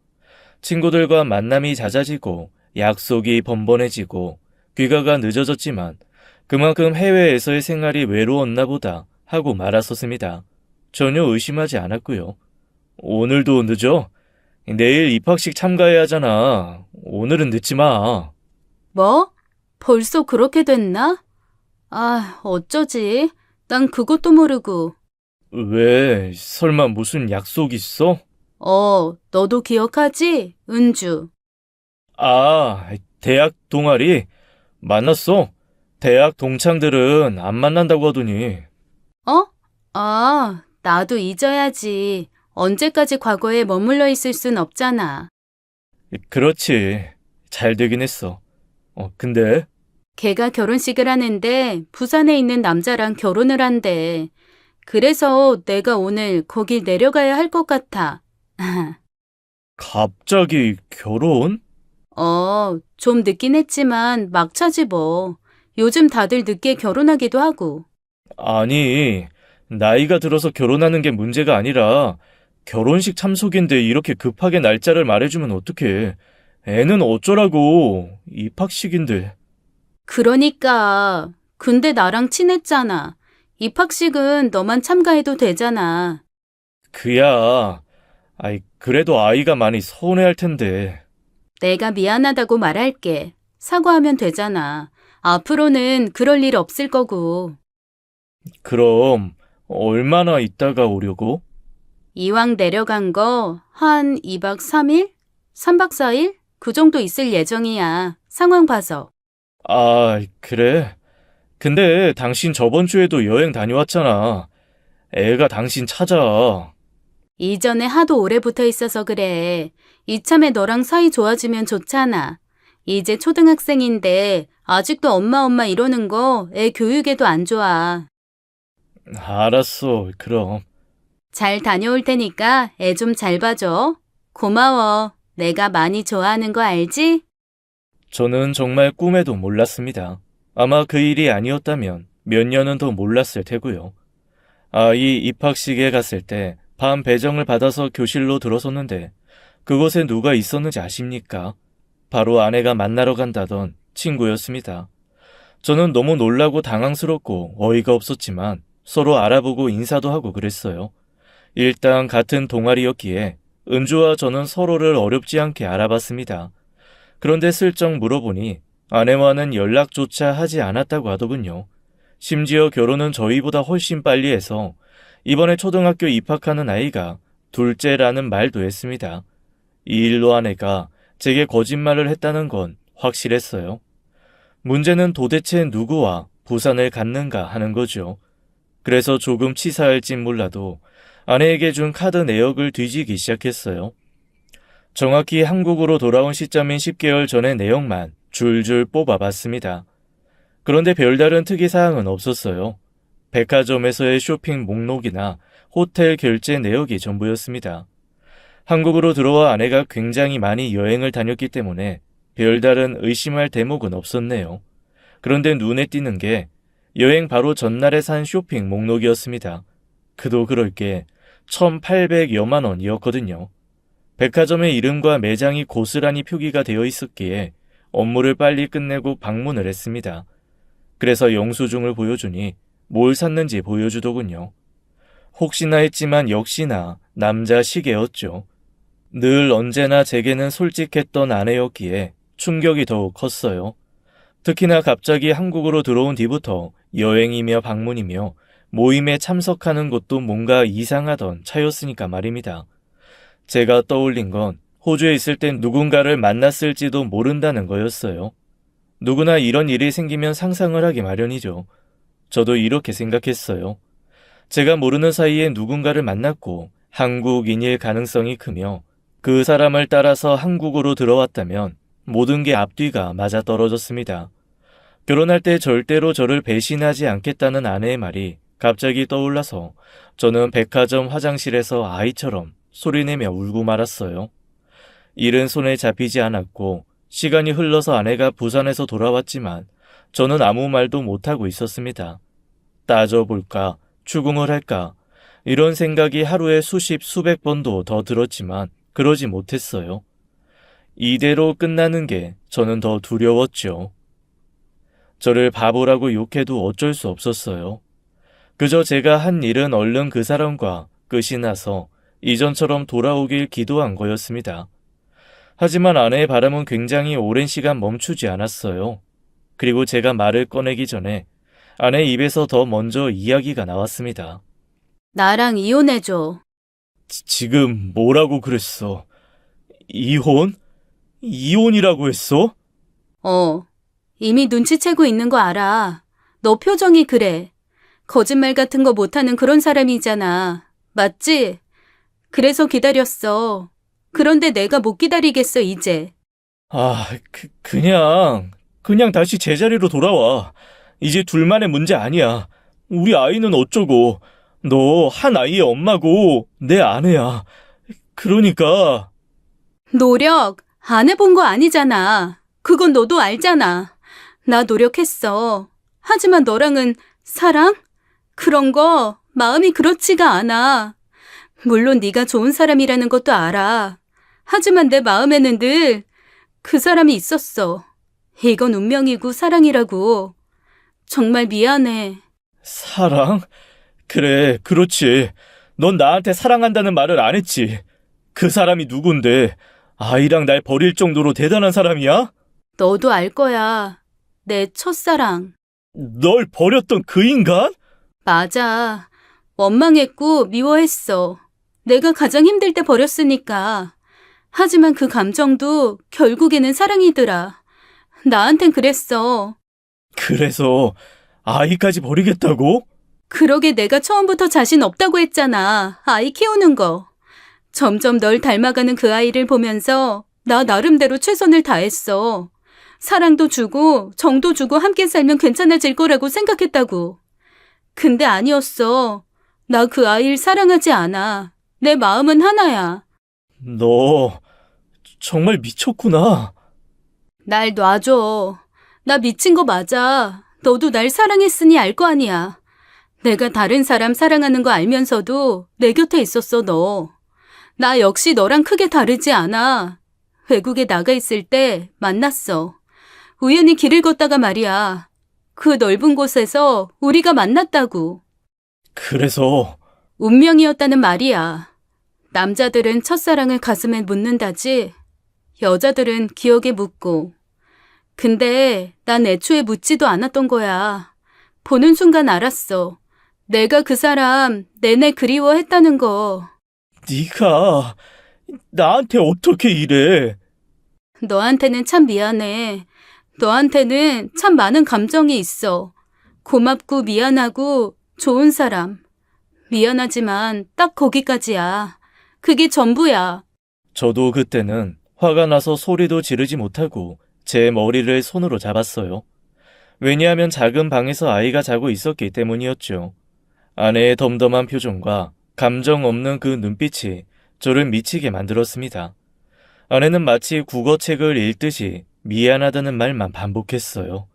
친구들과 만남이 잦아지고 약속이 번번해지고 귀가가 늦어졌지만 그만큼 해외에서의 생활이 외로웠나 보다 하고 말았었습니다. 전혀 의심하지 않았고요. 오늘도 늦어? 내일 입학식 참가해야 하잖아. 오늘은 늦지 마. 뭐? 벌써 그렇게 됐나? 아, 어쩌지? 난 그것도 모르고. 왜? 설마 무슨 약속 있어? 너도 기억하지? 은주. 아, 대학 동아리? 만났어? 대학 동창들은 안 만난다고 하더니. 어? 아, 나도 잊어야지. 언제까지 과거에 머물러 있을 순 없잖아. 그렇지. 잘 되긴 했어. 근데? 걔가 결혼식을 하는데 부산에 있는 남자랑 결혼을 한대. 그래서 내가 오늘 거길 내려가야 할 것 같아. 갑자기 결혼? 좀 늦긴 했지만 막차지 뭐. 요즘 다들 늦게 결혼하기도 하고. 아니, 나이가 들어서 결혼하는 게 문제가 아니라 결혼식 참석인데 이렇게 급하게 날짜를 말해주면 어떡해. 애는 어쩌라고. 입학식인데. 그러니까. 근데 나랑 친했잖아. 입학식은 너만 참가해도 되잖아. 그야. 그래도 아이가 많이 서운해할 텐데. 내가 미안하다고 말할게. 사과하면 되잖아. 앞으로는 그럴 일 없을 거고. 그럼 얼마나 있다가 오려고? 이왕 내려간 거 한 2박 3일? 3박 4일? 그 정도 있을 예정이야. 상황 봐서. 아, 그래. 근데 당신 저번 주에도 여행 다녀왔잖아. 애가 당신 찾아. 이전에 하도 오래 붙어 있어서 그래. 이참에 너랑 사이 좋아지면 좋잖아. 이제 초등학생인데 아직도 엄마 이러는 거 애 교육에도 안 좋아. 알았어, 그럼. 잘 다녀올 테니까 애 좀 잘 봐줘. 고마워. 내가 많이 좋아하는 거 알지? 저는 정말 꿈에도 몰랐습니다. 아마 그 일이 아니었다면 몇 년은 더 몰랐을 테고요. 아이 입학식에 갔을 때 밤 배정을 받아서 교실로 들어섰는데 그곳에 누가 있었는지 아십니까? 바로 아내가 만나러 간다던 친구였습니다. 저는 너무 놀라고 당황스럽고 어이가 없었지만 서로 알아보고 인사도 하고 그랬어요. 일단 같은 동아리였기에 은주와 저는 서로를 어렵지 않게 알아봤습니다. 그런데 슬쩍 물어보니 아내와는 연락조차 하지 않았다고 하더군요. 심지어 결혼은 저희보다 훨씬 빨리 해서 이번에 초등학교 입학하는 아이가 둘째라는 말도 했습니다. 이 일로 아내가 제게 거짓말을 했다는 건 확실했어요. 문제는 도대체 누구와 부산을 갔는가 하는 거죠. 그래서 조금 치사할진 몰라도 아내에게 준 카드 내역을 뒤지기 시작했어요. 정확히 한국으로 돌아온 시점인 10개월 전의 내용만 줄줄 뽑아봤습니다. 그런데 별다른 특이사항은 없었어요. 백화점에서의 쇼핑 목록이나 호텔 결제 내역이 전부였습니다. 한국으로 들어와 아내가 굉장히 많이 여행을 다녔기 때문에 별다른 의심할 대목은 없었네요. 그런데 눈에 띄는 게 여행 바로 전날에 산 쇼핑 목록이었습니다. 그도 그럴 게 1,800여만 원이었거든요. 백화점의 이름과 매장이 고스란히 표기가 되어 있었기에 업무를 빨리 끝내고 방문을 했습니다. 그래서 영수증을 보여주니 뭘 샀는지 보여주더군요. 혹시나 했지만 역시나 남자 시계였죠. 늘 언제나 제게는 솔직했던 아내였기에 충격이 더욱 컸어요. 특히나 갑자기 한국으로 들어온 뒤부터 여행이며 방문이며 모임에 참석하는 것도 뭔가 이상하던 차였으니까 말입니다. 제가 떠올린 건 호주에 있을 땐 누군가를 만났을지도 모른다는 거였어요. 누구나 이런 일이 생기면 상상을 하기 마련이죠. 저도 이렇게 생각했어요. 제가 모르는 사이에 누군가를 만났고 한국인일 가능성이 크며 그 사람을 따라서 한국으로 들어왔다면 모든 게 앞뒤가 맞아떨어졌습니다. 결혼할 때 절대로 저를 배신하지 않겠다는 아내의 말이 갑자기 떠올라서 저는 백화점 화장실에서 아이처럼 소리내며 울고 말았어요. 일은 손에 잡히지 않았고 시간이 흘러서 아내가 부산에서 돌아왔지만 저는 아무 말도 못하고 있었습니다. 따져볼까, 추궁을 할까, 이런 생각이 하루에 수십, 수백 번도 더 들었지만 그러지 못했어요. 이대로 끝나는 게 저는 더 두려웠죠. 저를 바보라고 욕해도 어쩔 수 없었어요. 그저 제가 한 일은 얼른 그 사람과 끝이 나서 이전처럼 돌아오길 기도한 거였습니다. 하지만 아내의 바람은 굉장히 오랜 시간 멈추지 않았어요. 그리고 제가 말을 꺼내기 전에 아내 입에서 더 먼저 이야기가 나왔습니다. 나랑 이혼해줘. 지금 뭐라고 그랬어? 이혼? 이혼이라고 했어? 이미 눈치채고 있는 거 알아. 너 표정이 그래. 거짓말 같은 거 못하는 그런 사람이잖아. 맞지? 그래서 기다렸어. 그런데 내가 못 기다리겠어, 이제. 그냥 다시 제자리로 돌아와. 이제 둘만의 문제 아니야. 우리 아이는 어쩌고. 너 한 아이의 엄마고 내 아내야. 그러니까. 노력 안 해본 거 아니잖아. 그건 너도 알잖아. 나 노력했어. 하지만 너랑은 사랑? 그런 거 마음이 그렇지가 않아. 물론 네가 좋은 사람이라는 것도 알아. 하지만 내 마음에는 늘 그 사람이 있었어. 이건 운명이고 사랑이라고. 정말 미안해. 사랑? 그래, 그렇지. 넌 나한테 사랑한다는 말을 안 했지. 그 사람이 누군데? 아이랑 날 버릴 정도로 대단한 사람이야? 너도 알 거야. 내 첫사랑. 널 버렸던 그 인간? 맞아. 원망했고 미워했어. 내가 가장 힘들 때 버렸으니까. 하지만 그 감정도 결국에는 사랑이더라. 나한텐 그랬어. 그래서 아이까지 버리겠다고? 그러게 내가 처음부터 자신 없다고 했잖아. 아이 키우는 거. 점점 널 닮아가는 그 아이를 보면서 나 나름대로 최선을 다했어. 사랑도 주고 정도 주고 함께 살면 괜찮아질 거라고 생각했다고. 근데 아니었어. 나 그 아이를 사랑하지 않아. 내 마음은 하나야. 너 정말 미쳤구나. 날 놔줘. 나 미친 거 맞아. 너도 날 사랑했으니 알 거 아니야. 내가 다른 사람 사랑하는 거 알면서도 내 곁에 있었어, 너. 나 역시 너랑 크게 다르지 않아. 외국에 나가 있을 때 만났어. 우연히 길을 걷다가 말이야. 그 넓은 곳에서 우리가 만났다고. 그래서 운명이었다는 말이야. 남자들은 첫사랑을 가슴에 묻는다지. 여자들은 기억에 묻고. 근데 난 애초에 묻지도 않았던 거야. 보는 순간 알았어. 내가 그 사람 내내 그리워했다는 거. 네가 나한테 어떻게 이래? 너한테는 참 미안해. 너한테는 참 많은 감정이 있어. 고맙고 미안하고 좋은 사람. 미안하지만 딱 거기까지야. 그게 전부야. 저도 그때는 화가 나서 소리도 지르지 못하고 제 머리를 손으로 잡았어요. 왜냐하면 작은 방에서 아이가 자고 있었기 때문이었죠. 아내의 덤덤한 표정과 감정 없는 그 눈빛이 저를 미치게 만들었습니다. 아내는 마치 국어책을 읽듯이 미안하다는 말만 반복했어요.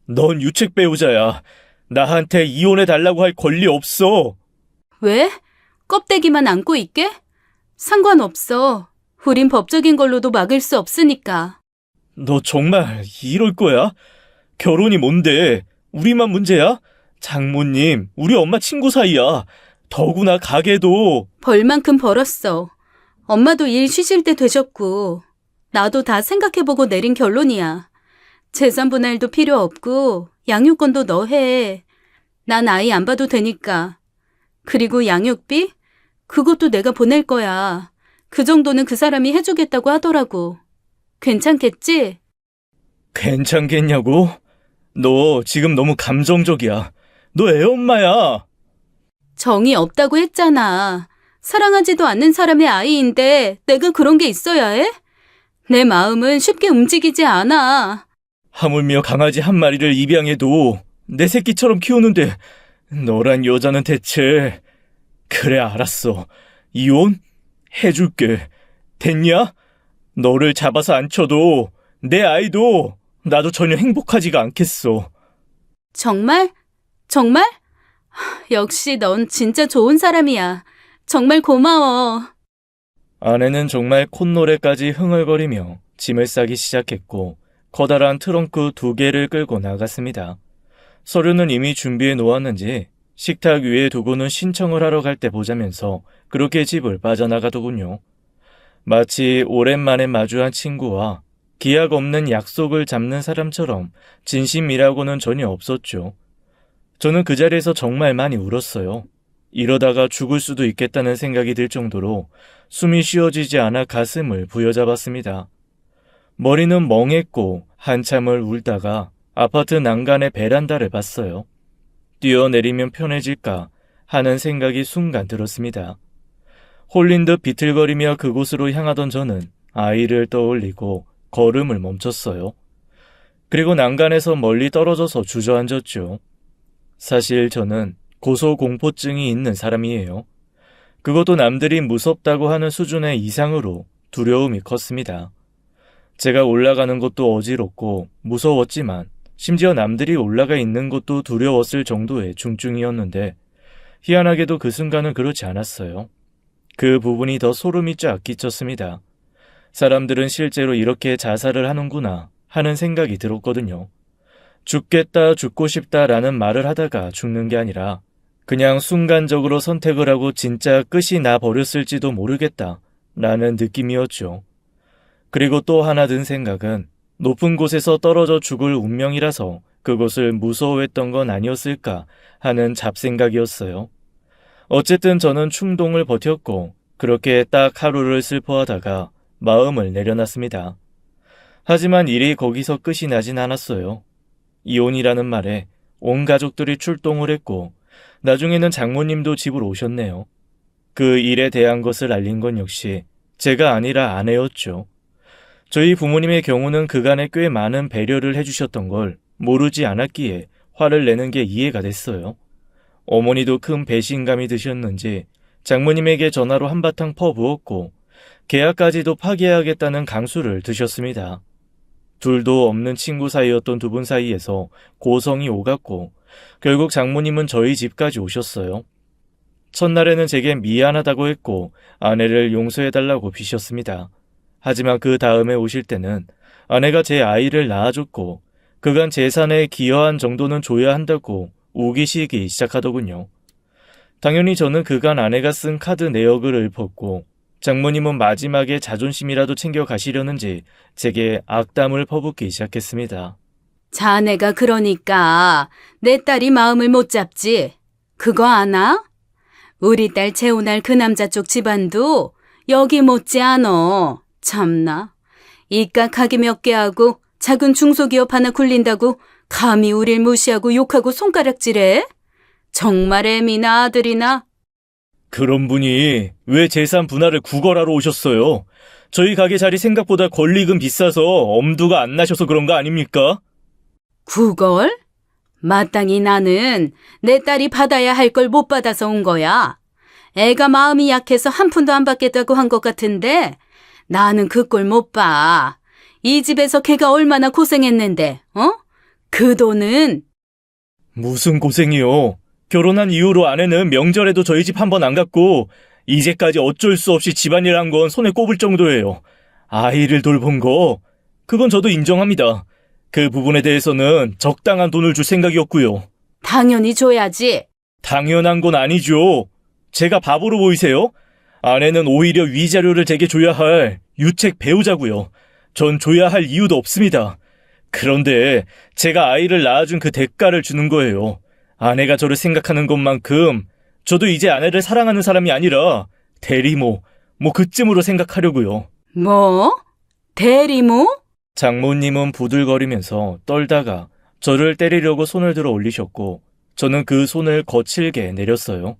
넌 유책 배우자야. 나한테 이혼해달라고 할 권리 없어. 왜? 껍데기만 안고 있게? 상관없어. 우린 법적인 걸로도 막을 수 없으니까. 너 정말 이럴 거야? 결혼이 뭔데? 우리만 문제야? 장모님, 우리 엄마 친구 사이야. 더구나 가게도. 벌만큼 벌었어. 엄마도 일 쉬실 때 되셨고. 나도 다 생각해보고 내린 결론이야. 재산 분할도 필요 없고 양육권도 너 해. 난 아이 안 봐도 되니까. 그리고 양육비? 그것도 내가 보낼 거야. 그 정도는 그 사람이 해주겠다고 하더라고. 괜찮겠지? 괜찮겠냐고? 너 지금 너무 감정적이야. 너 애 엄마야. 정이 없다고 했잖아. 사랑하지도 않는 사람의 아이인데 내가 그런 게 있어야 해? 내 마음은 쉽게 움직이지 않아. 하물며 강아지 한 마리를 입양해도 내 새끼처럼 키우는데 너란 여자는 대체... 그래, 알았어. 이혼? 해줄게. 됐냐? 너를 잡아서 안 쳐도 내 아이도 나도 전혀 행복하지가 않겠어. 정말? 정말? 역시 넌 진짜 좋은 사람이야. 정말 고마워. 아내는 정말 콧노래까지 흥얼거리며 짐을 싸기 시작했고 커다란 트렁크 2개를 끌고 나갔습니다. 서류는 이미 준비해 놓았는지 식탁 위에 두고는 신청을 하러 갈 때 보자면서 그렇게 집을 빠져나가더군요. 마치 오랜만에 마주한 친구와 기약 없는 약속을 잡는 사람처럼 진심이라고는 전혀 없었죠. 저는 그 자리에서 정말 많이 울었어요. 이러다가 죽을 수도 있겠다는 생각이 들 정도로 숨이 쉬어지지 않아 가슴을 부여잡았습니다. 머리는 멍했고 한참을 울다가 아파트 난간의 베란다를 봤어요. 뛰어내리면 편해질까 하는 생각이 순간 들었습니다. 홀린 듯 비틀거리며 그곳으로 향하던 저는 아이를 떠올리고 걸음을 멈췄어요. 그리고 난간에서 멀리 떨어져서 주저앉았죠. 사실 저는 고소공포증이 있는 사람이에요. 그것도 남들이 무섭다고 하는 수준의 이상으로 두려움이 컸습니다. 제가 올라가는 것도 어지럽고 무서웠지만 심지어 남들이 올라가 있는 것도 두려웠을 정도의 중증이었는데 희한하게도 그 순간은 그렇지 않았어요. 그 부분이 더 소름이 쫙 끼쳤습니다. 사람들은 실제로 이렇게 자살을 하는구나 하는 생각이 들었거든요. 죽겠다, 죽고 싶다라는 말을 하다가 죽는 게 아니라 그냥 순간적으로 선택을 하고 진짜 끝이 나 버렸을지도 모르겠다 라는 느낌이었죠. 그리고 또 하나 든 생각은 높은 곳에서 떨어져 죽을 운명이라서 그것을 무서워했던 건 아니었을까 하는 잡생각이었어요. 어쨌든 저는 충동을 버텼고 그렇게 딱 하루를 슬퍼하다가 마음을 내려놨습니다. 하지만 일이 거기서 끝이 나진 않았어요. 이혼이라는 말에 온 가족들이 출동을 했고 나중에는 장모님도 집으로 오셨네요. 그 일에 대한 것을 알린 건 역시 제가 아니라 아내였죠. 저희 부모님의 경우는 그간에 꽤 많은 배려를 해주셨던 걸 모르지 않았기에 화를 내는 게 이해가 됐어요. 어머니도 큰 배신감이 드셨는지 장모님에게 전화로 한바탕 퍼부었고 계약까지도 파기해야겠다는 강수를 드셨습니다. 둘도 없는 친구 사이였던 두 분 사이에서 고성이 오갔고 결국 장모님은 저희 집까지 오셨어요. 첫날에는 제게 미안하다고 했고 아내를 용서해달라고 비셨습니다. 하지만 그 다음에 오실 때는 아내가 제 아이를 낳아줬고 그간 재산에 기여한 정도는 줘야 한다고 우기시기 시작하더군요. 당연히 저는 그간 아내가 쓴 카드 내역을 읊었고 장모님은 마지막에 자존심이라도 챙겨가시려는지 제게 악담을 퍼붓기 시작했습니다. 자네가 그러니까 내 딸이 마음을 못 잡지. 그거 아나? 우리 딸 재혼할 그 남자 쪽 집안도 여기 못지 않어. 참나. 이깟하기 몇 개 하고 작은 중소기업 하나 굴린다고 감히 우릴 무시하고 욕하고 손가락질해? 정말 애미나 아들이나? 그런 분이 왜 재산 분할을 구걸하러 오셨어요? 저희 가게 자리 생각보다 권리금 비싸서 엄두가 안 나셔서 그런 거 아닙니까? 구걸? 마땅히 나는 내 딸이 받아야 할 걸 못 받아서 온 거야. 애가 마음이 약해서 한 푼도 안 받겠다고 한 것 같은데 나는 그 꼴 못 봐. 이 집에서 걔가 얼마나 고생했는데, 어? 그 돈은? 무슨 고생이요? 결혼한 이후로 아내는 명절에도 저희 집 한 번 안 갔고 이제까지 어쩔 수 없이 집안일 한 건 손에 꼽을 정도예요. 아이를 돌본 거, 그건 저도 인정합니다. 그 부분에 대해서는 적당한 돈을 줄 생각이었고요. 당연히 줘야지. 당연한 건 아니죠. 제가 바보로 보이세요? 아내는 오히려 위자료를 제게 줘야 할 유책 배우자고요. 전 줘야 할 이유도 없습니다. 그런데 제가 아이를 낳아준 그 대가를 주는 거예요. 아내가 저를 생각하는 것만큼 저도 이제 아내를 사랑하는 사람이 아니라 대리모, 그쯤으로 생각하려고요. 뭐? 대리모? 장모님은 부들거리면서 떨다가 저를 때리려고 손을 들어 올리셨고 저는 그 손을 거칠게 내렸어요.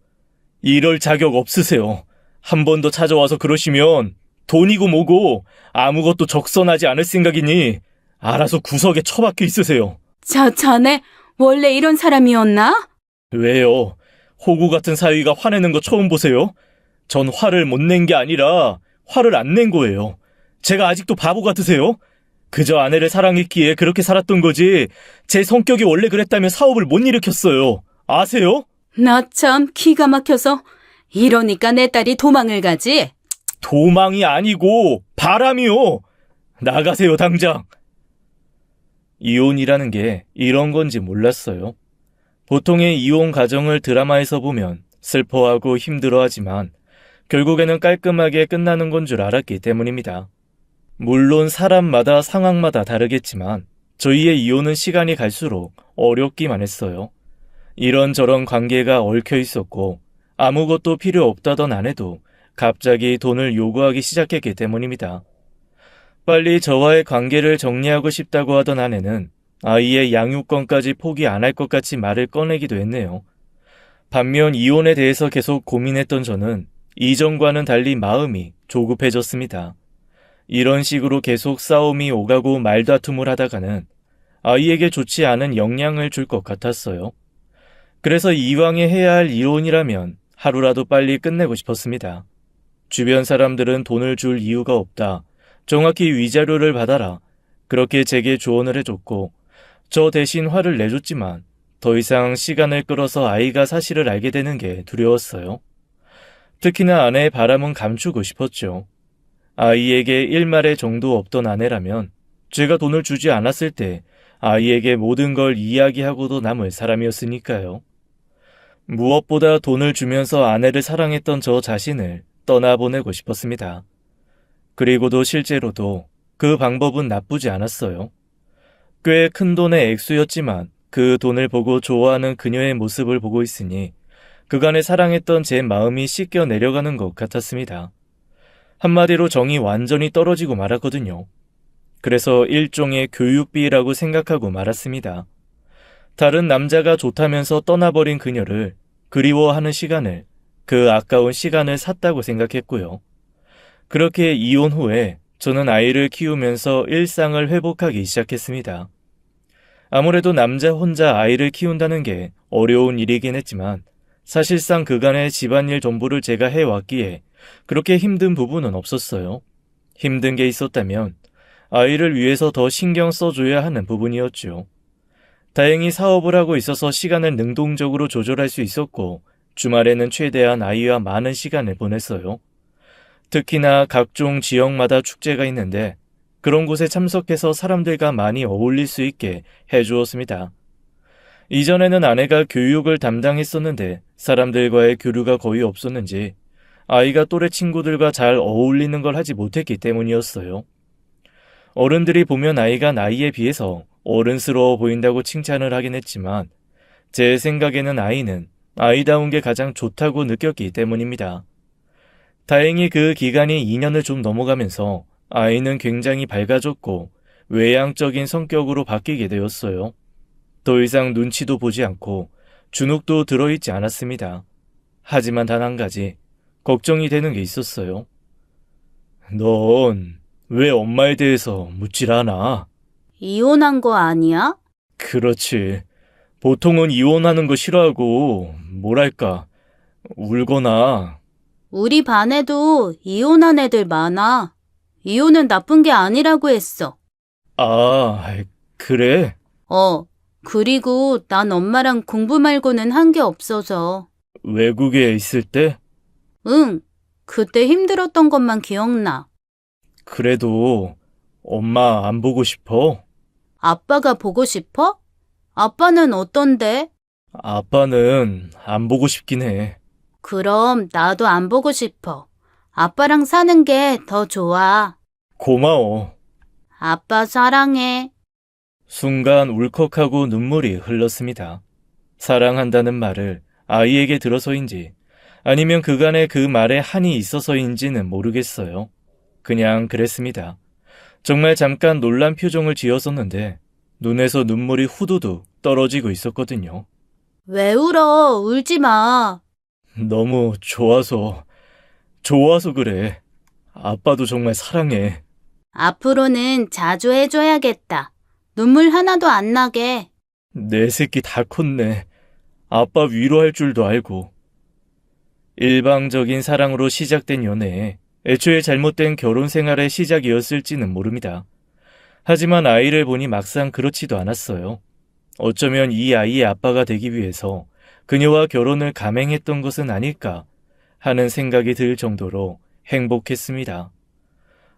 이럴 자격 없으세요. 한 번 더 찾아와서 그러시면 돈이고 뭐고 아무것도 적선하지 않을 생각이니 알아서 구석에 처박혀 있으세요. 자네 원래 이런 사람이었나? 왜요? 호구 같은 사위가 화내는 거 처음 보세요? 전 화를 못 낸 게 아니라 화를 안 낸 거예요. 제가 아직도 바보 같으세요? 그저 아내를 사랑했기에 그렇게 살았던 거지 제 성격이 원래 그랬다면 사업을 못 일으켰어요. 아세요? 나 참 기가 막혀서. 이러니까 내 딸이 도망을 가지. 도망이 아니고 바람이요. 나가세요 당장. 이혼이라는 게 이런 건지 몰랐어요. 보통의 이혼 가정을 드라마에서 보면 슬퍼하고 힘들어하지만 결국에는 깔끔하게 끝나는 건 줄 알았기 때문입니다. 물론 사람마다 상황마다 다르겠지만 저희의 이혼은 시간이 갈수록 어렵기만 했어요. 이런저런 관계가 얽혀 있었고 아무것도 필요 없다던 아내도 갑자기 돈을 요구하기 시작했기 때문입니다. 빨리 저와의 관계를 정리하고 싶다고 하던 아내는 아이의 양육권까지 포기 안 할 것 같이 말을 꺼내기도 했네요. 반면 이혼에 대해서 계속 고민했던 저는 이전과는 달리 마음이 조급해졌습니다. 이런 식으로 계속 싸움이 오가고 말다툼을 하다가는 아이에게 좋지 않은 영향을 줄 것 같았어요. 그래서 이왕에 해야 할 이혼이라면 하루라도 빨리 끝내고 싶었습니다. 주변 사람들은 돈을 줄 이유가 없다. 정확히 위자료를 받아라. 그렇게 제게 조언을 해줬고 저 대신 화를 내줬지만 더 이상 시간을 끌어서 아이가 사실을 알게 되는 게 두려웠어요. 특히나 아내의 바람은 감추고 싶었죠. 아이에게 일말의 정도 없던 아내라면 제가 돈을 주지 않았을 때 아이에게 모든 걸 이야기하고도 남을 사람이었으니까요. 무엇보다 돈을 주면서 아내를 사랑했던 저 자신을 떠나보내고 싶었습니다. 그리고도 실제로도 그 방법은 나쁘지 않았어요. 꽤 큰 돈의 액수였지만 그 돈을 보고 좋아하는 그녀의 모습을 보고 있으니 그간에 사랑했던 제 마음이 씻겨 내려가는 것 같았습니다. 한마디로 정이 완전히 떨어지고 말았거든요. 그래서 일종의 교육비라고 생각하고 말았습니다. 다른 남자가 좋다면서 떠나버린 그녀를 그리워하는 시간을, 그 아까운 시간을 샀다고 생각했고요. 그렇게 이혼 후에 저는 아이를 키우면서 일상을 회복하기 시작했습니다. 아무래도 남자 혼자 아이를 키운다는 게 어려운 일이긴 했지만 사실상 그간의 집안일 전부를 제가 해왔기에 그렇게 힘든 부분은 없었어요. 힘든 게 있었다면 아이를 위해서 더 신경 써줘야 하는 부분이었죠. 다행히 사업을 하고 있어서 시간을 능동적으로 조절할 수 있었고 주말에는 최대한 아이와 많은 시간을 보냈어요. 특히나 각종 지역마다 축제가 있는데 그런 곳에 참석해서 사람들과 많이 어울릴 수 있게 해주었습니다. 이전에는 아내가 교육을 담당했었는데 사람들과의 교류가 거의 없었는지 아이가 또래 친구들과 잘 어울리는 걸 하지 못했기 때문이었어요. 어른들이 보면 아이가 나이에 비해서 어른스러워 보인다고 칭찬을 하긴 했지만 제 생각에는 아이는 아이다운 게 가장 좋다고 느꼈기 때문입니다. 다행히 그 기간이 2년을 좀 넘어가면서 아이는 굉장히 밝아졌고 외향적인 성격으로 바뀌게 되었어요. 더 이상 눈치도 보지 않고 주눅도 들어있지 않았습니다. 하지만 단 한 가지 걱정이 되는 게 있었어요. 넌 왜 엄마에 대해서 묻질 않아? 이혼한 거 아니야? 그렇지. 보통은 이혼하는 거 싫어하고 뭐랄까 울거나. 우리 반에도 이혼한 애들 많아. 이혼은 나쁜 게 아니라고 했어. 아, 그래? 그리고 난 엄마랑 공부 말고는 한 게 없어서. 외국에 있을 때? 응, 그때 힘들었던 것만 기억나. 그래도 엄마 안 보고 싶어? 아빠가 보고 싶어? 아빠는 어떤데? 아빠는 안 보고 싶긴 해. 그럼 나도 안 보고 싶어. 아빠랑 사는 게 더 좋아. 고마워. 아빠 사랑해. 순간 울컥하고 눈물이 흘렀습니다. 사랑한다는 말을 아이에게 들어서인지 아니면 그간의 그 말에 한이 있어서인지는 모르겠어요. 그냥 그랬습니다. 정말 잠깐 놀란 표정을 지었었는데 눈에서 눈물이 후두둑 떨어지고 있었거든요. 왜 울어? 울지 마. 너무 좋아서 좋아서 그래. 아빠도 정말 사랑해. 앞으로는 자주 해줘야겠다. 눈물 하나도 안 나게. 내 새끼 다 컸네. 아빠 위로할 줄도 알고. 일방적인 사랑으로 시작된 연애에 애초에 잘못된 결혼 생활의 시작이었을지는 모릅니다. 하지만 아이를 보니 막상 그렇지도 않았어요. 어쩌면 이 아이의 아빠가 되기 위해서 그녀와 결혼을 감행했던 것은 아닐까 하는 생각이 들 정도로 행복했습니다.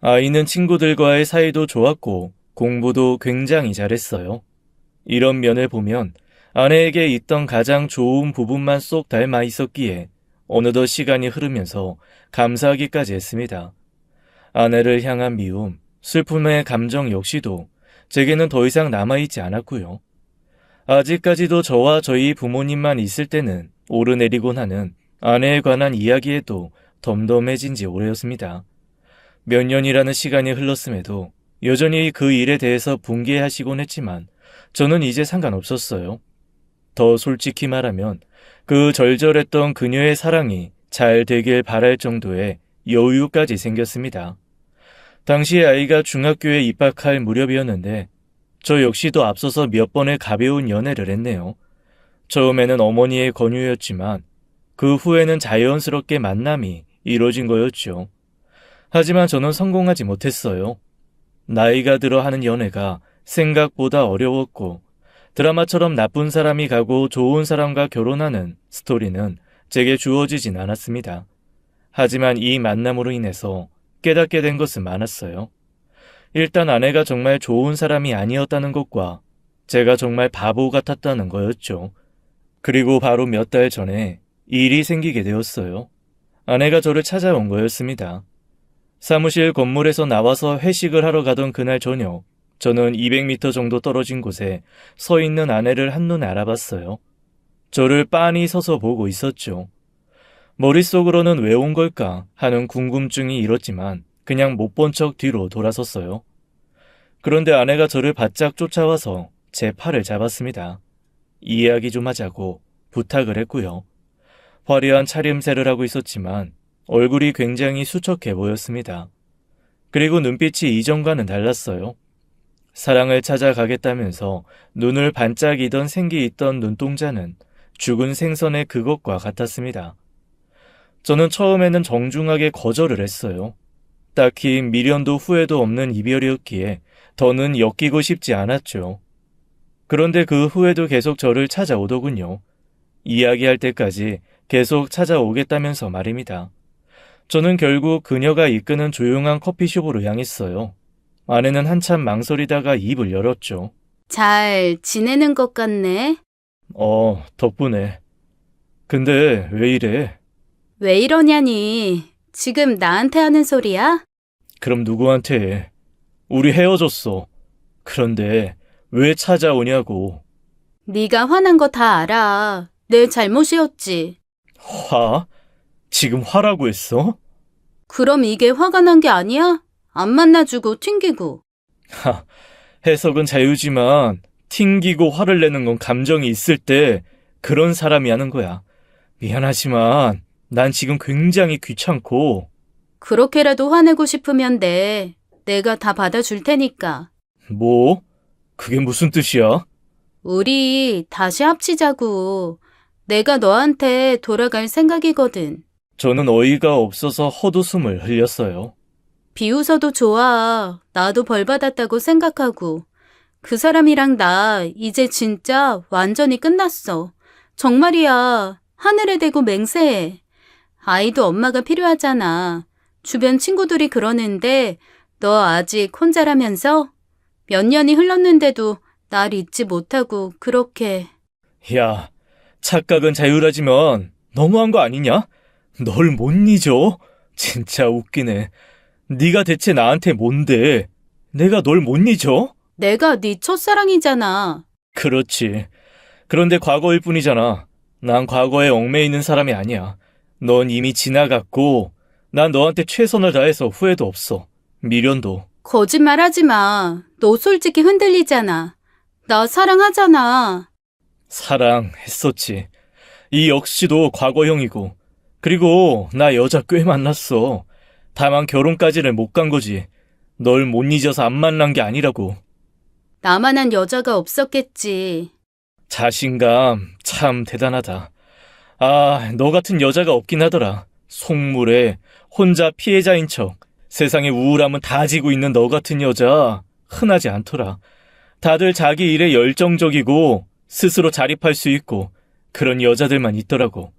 아이는 친구들과의 사이도 좋았고 공부도 굉장히 잘했어요. 이런 면을 보면 아내에게 있던 가장 좋은 부분만 쏙 닮아 있었기에 어느덧 시간이 흐르면서 감사하기까지 했습니다. 아내를 향한 미움, 슬픔의 감정 역시도 제게는 더 이상 남아있지 않았고요. 아직까지도 저와 저희 부모님만 있을 때는 오르내리곤 하는 아내에 관한 이야기에도 덤덤해진 지 오래였습니다. 몇 년이라는 시간이 흘렀음에도 여전히 그 일에 대해서 분개하시곤 했지만 저는 이제 상관없었어요. 더 솔직히 말하면 그 절절했던 그녀의 사랑이 잘 되길 바랄 정도의 여유까지 생겼습니다. 당시 아이가 중학교에 입학할 무렵이었는데 저 역시도 앞서서 몇 번의 가벼운 연애를 했네요. 처음에는 어머니의 권유였지만 그 후에는 자연스럽게 만남이 이루어진 거였죠. 하지만 저는 성공하지 못했어요. 나이가 들어 하는 연애가 생각보다 어려웠고 드라마처럼 나쁜 사람이 가고 좋은 사람과 결혼하는 스토리는 제게 주어지진 않았습니다. 하지만 이 만남으로 인해서 깨닫게 된 것은 많았어요. 일단 아내가 정말 좋은 사람이 아니었다는 것과 제가 정말 바보 같았다는 거였죠. 그리고 바로 몇 달 전에 일이 생기게 되었어요. 아내가 저를 찾아온 거였습니다. 사무실 건물에서 나와서 회식을 하러 가던 그날 저녁, 저는 200m 정도 떨어진 곳에 서 있는 아내를 한눈에 알아봤어요. 저를 빤히 서서 보고 있었죠. 머릿속으로는 왜 온 걸까 하는 궁금증이 일었지만 그냥 못 본 척 뒤로 돌아섰어요. 그런데 아내가 저를 바짝 쫓아와서 제 팔을 잡았습니다. 이야기 좀 하자고 부탁을 했고요. 화려한 차림새를 하고 있었지만 얼굴이 굉장히 수척해 보였습니다. 그리고 눈빛이 이전과는 달랐어요. 사랑을 찾아가겠다면서 눈을 반짝이던 생기 있던 눈동자는 죽은 생선의 그것과 같았습니다. 저는 처음에는 정중하게 거절을 했어요. 딱히 미련도 후회도 없는 이별이었기에 더는 엮이고 싶지 않았죠. 그런데 그 후에도 계속 저를 찾아오더군요. 이야기할 때까지 계속 찾아오겠다면서 말입니다. 저는 결국 그녀가 이끄는 조용한 커피숍으로 향했어요. 아내는 한참 망설이다가 입을 열었죠. 잘 지내는 것 같네. 덕분에. 근데 왜 이래? 왜 이러냐니. 지금 나한테 하는 소리야? 그럼 누구한테 해? 우리 헤어졌어. 그런데 왜 찾아오냐고. 네가 화난 거 다 알아. 내 잘못이었지. 화? 지금 화라고 했어? 그럼 이게 화가 난 게 아니야? 안 만나주고 튕기고. 해석은 자유지만 튕기고 화를 내는 건 감정이 있을 때 그런 사람이 하는 거야. 미안하지만 난 지금 굉장히 귀찮고. 그렇게라도 화내고 싶으면 내가 다 받아줄 테니까. 뭐? 그게 무슨 뜻이야? 우리 다시 합치자고. 내가 너한테 돌아갈 생각이거든. 저는 어이가 없어서 헛웃음을 흘렸어요. 비웃어도 좋아. 나도 벌 받았다고 생각하고. 그 사람이랑 나 이제 진짜 완전히 끝났어. 정말이야. 하늘에 대고 맹세해. 아이도 엄마가 필요하잖아. 주변 친구들이 그러는데 너 아직 혼자라면서? 몇 년이 흘렀는데도 날 잊지 못하고 그렇게. 야, 착각은 자유라지만 너무한 거 아니냐? 널 못 잊어? 진짜 웃기네. 네가 대체 나한테 뭔데? 내가 널 못 잊어? 내가 네 첫사랑이잖아. 그렇지. 그런데 과거일 뿐이잖아. 난 과거에 얽매이는 있는 사람이 아니야. 넌 이미 지나갔고 난 너한테 최선을 다해서 후회도 없어. 미련도. 거짓말하지 마. 너 솔직히 흔들리잖아. 나 사랑하잖아. 사랑했었지. 이 역시도 과거형이고 그리고 나 여자 꽤 만났어. 다만 결혼까지는 못 간 거지. 널 못 잊어서 안 만난 게 아니라고. 나만한 여자가 없었겠지. 자신감 참 대단하다. 아, 너 같은 여자가 없긴 하더라. 속물에 혼자 피해자인 척 세상의 우울함은 다 지고 있는 너 같은 여자 흔하지 않더라. 다들 자기 일에 열정적이고 스스로 자립할 수 있고 그런 여자들만 있더라고.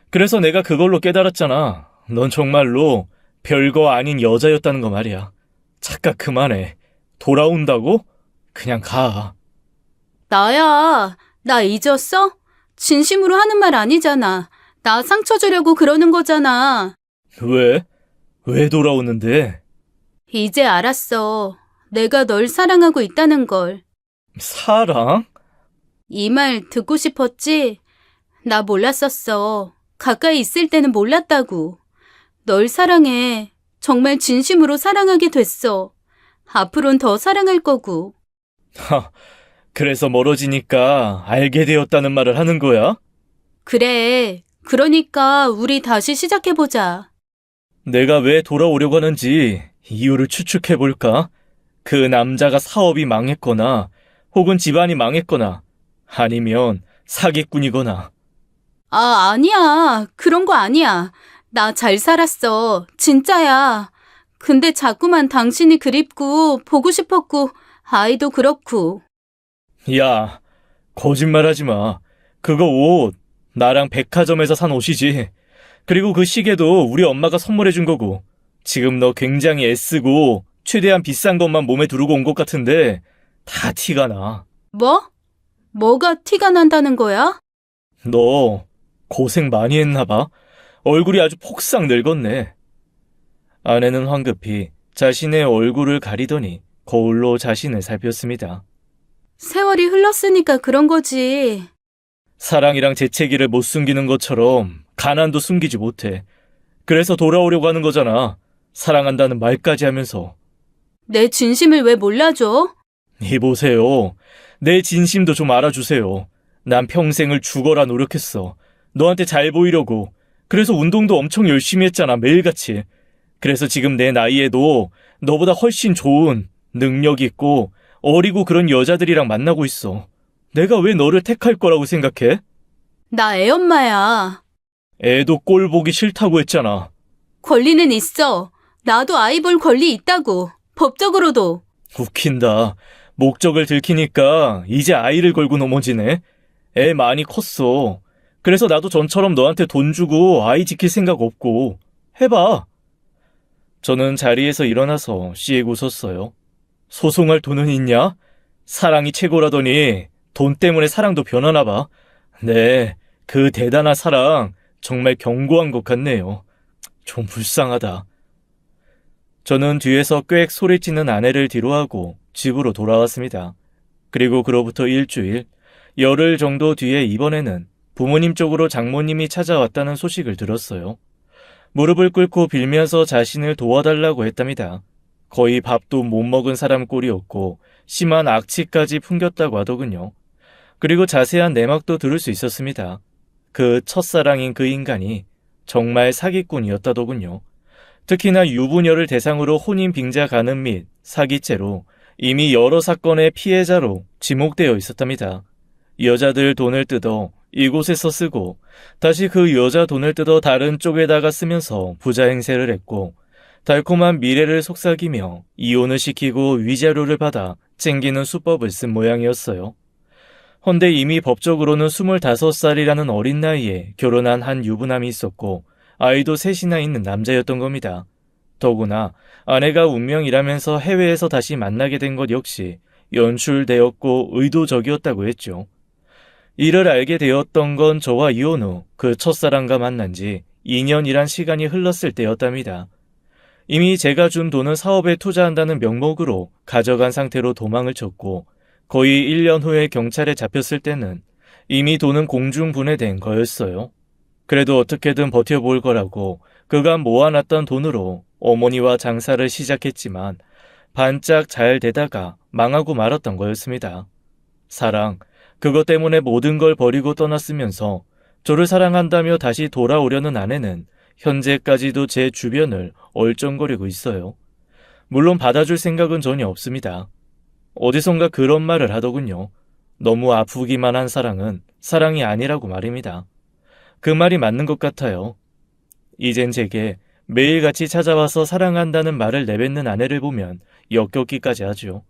그래서 내가 그걸로 깨달았잖아. 넌 정말로 별거 아닌 여자였다는 거 말이야. 착각 그만해. 돌아온다고? 그냥 가. 나야, 나 잊었어? 진심으로 하는 말 아니잖아. 나 상처 주려고 그러는 거잖아. 왜? 왜 돌아오는데? 이제 알았어. 내가 널 사랑하고 있다는 걸. 사랑? 이 말 듣고 싶었지? 나 몰랐었어. 가까이 있을 때는 몰랐다고. 널 사랑해. 정말 진심으로 사랑하게 됐어. 앞으론 더 사랑할 거고. 하, 그래서 멀어지니까 알게 되었다는 말을 하는 거야? 그래. 그러니까 우리 다시 시작해보자. 내가 왜 돌아오려고 하는지 이유를 추측해볼까? 그 남자가 사업이 망했거나 혹은 집안이 망했거나 아니면 사기꾼이거나. 아, 아니야. 그런 거 아니야. 나 잘 살았어. 진짜야. 근데 자꾸만 당신이 그립고 보고 싶었고 아이도 그렇고. 야, 거짓말하지 마. 그거 옷 나랑 백화점에서 산 옷이지. 그리고 그 시계도 우리 엄마가 선물해준 거고. 지금 너 굉장히 애쓰고 최대한 비싼 것만 몸에 두르고 온 것 같은데 다 티가 나. 뭐? 뭐가 티가 난다는 거야? 너 고생 많이 했나 봐. 얼굴이 아주 폭삭 늙었네. 아내는 황급히 자신의 얼굴을 가리더니 거울로 자신을 살폈습니다. 세월이 흘렀으니까 그런 거지. 사랑이랑 재채기를 못 숨기는 것처럼 가난도 숨기지 못해. 그래서 돌아오려고 하는 거잖아. 사랑한다는 말까지 하면서. 내 진심을 왜 몰라줘? 이보세요. 내 진심도 좀 알아주세요. 난 평생을 죽어라 노력했어. 너한테 잘 보이려고. 그래서 운동도 엄청 열심히 했잖아, 매일같이. 그래서 지금 내 나이에도 너보다 훨씬 좋은, 능력 있고, 어리고 그런 여자들이랑 만나고 있어. 내가 왜 너를 택할 거라고 생각해? 나 애엄마야. 애도 꼴 보기 싫다고 했잖아. 권리는 있어. 나도 아이 볼 권리 있다고. 법적으로도. 웃긴다. 목적을 들키니까 이제 아이를 걸고 넘어지네. 애 많이 컸어. 그래서 나도 전처럼 너한테 돈 주고 아이 지킬 생각 없고. 해봐. 저는 자리에서 일어나서 씩 웃었어요. 소송할 돈은 있냐? 사랑이 최고라더니 돈 때문에 사랑도 변하나 봐. 네, 그 대단한 사랑 정말 견고한 것 같네요. 좀 불쌍하다. 저는 뒤에서 꽥 소리치는 아내를 뒤로하고 집으로 돌아왔습니다. 그리고 그로부터 일주일, 열흘 정도 뒤에 이번에는 부모님 쪽으로 장모님이 찾아왔다는 소식을 들었어요. 무릎을 꿇고 빌면서 자신을 도와달라고 했답니다. 거의 밥도 못 먹은 사람 꼴이었고 심한 악취까지 풍겼다고 하더군요. 그리고 자세한 내막도 들을 수 있었습니다. 그 첫사랑인 그 인간이 정말 사기꾼이었다더군요. 특히나 유부녀를 대상으로 혼인 빙자 가늠 및 사기죄로 이미 여러 사건의 피해자로 지목되어 있었답니다. 여자들 돈을 뜯어 이곳에서 쓰고 다시 그 여자 돈을 뜯어 다른 쪽에다가 쓰면서 부자 행세를 했고 달콤한 미래를 속삭이며 이혼을 시키고 위자료를 받아 챙기는 수법을 쓴 모양이었어요. 헌데 이미 법적으로는 25살이라는 어린 나이에 결혼한 한 유부남이 있었고 아이도 셋이나 있는 남자였던 겁니다. 더구나 아내가 운명이라면서 해외에서 다시 만나게 된 것 역시 연출되었고 의도적이었다고 했죠. 이를 알게 되었던 건 저와 이혼 후 그 첫사랑과 만난 지 2년이란 시간이 흘렀을 때였답니다. 이미 제가 준 돈은 사업에 투자한다는 명목으로 가져간 상태로 도망을 쳤고 거의 1년 후에 경찰에 잡혔을 때는 이미 돈은 공중분해된 거였어요. 그래도 어떻게든 버텨볼 거라고 그간 모아놨던 돈으로 어머니와 장사를 시작했지만 반짝 잘 되다가 망하고 말았던 거였습니다. 사랑, 그것 때문에 모든 걸 버리고 떠났으면서 저를 사랑한다며 다시 돌아오려는 아내는 현재까지도 제 주변을 얼쩡거리고 있어요. 물론 받아줄 생각은 전혀 없습니다. 어디선가 그런 말을 하더군요. 너무 아프기만 한 사랑은 사랑이 아니라고 말입니다. 그 말이 맞는 것 같아요. 이젠 제게 매일같이 찾아와서 사랑한다는 말을 내뱉는 아내를 보면 역겹기까지 하죠.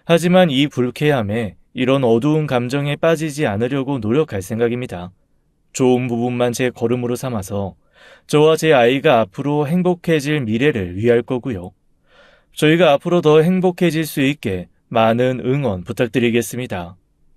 하지만 이 불쾌함에 이런 어두운 감정에 빠지지 않으려고 노력할 생각입니다. 좋은 부분만 제 걸음으로 삼아서 저와 제 아이가 앞으로 행복해질 미래를 위할 거고요. 저희가 앞으로 더 행복해질 수 있게 많은 응원 부탁드리겠습니다.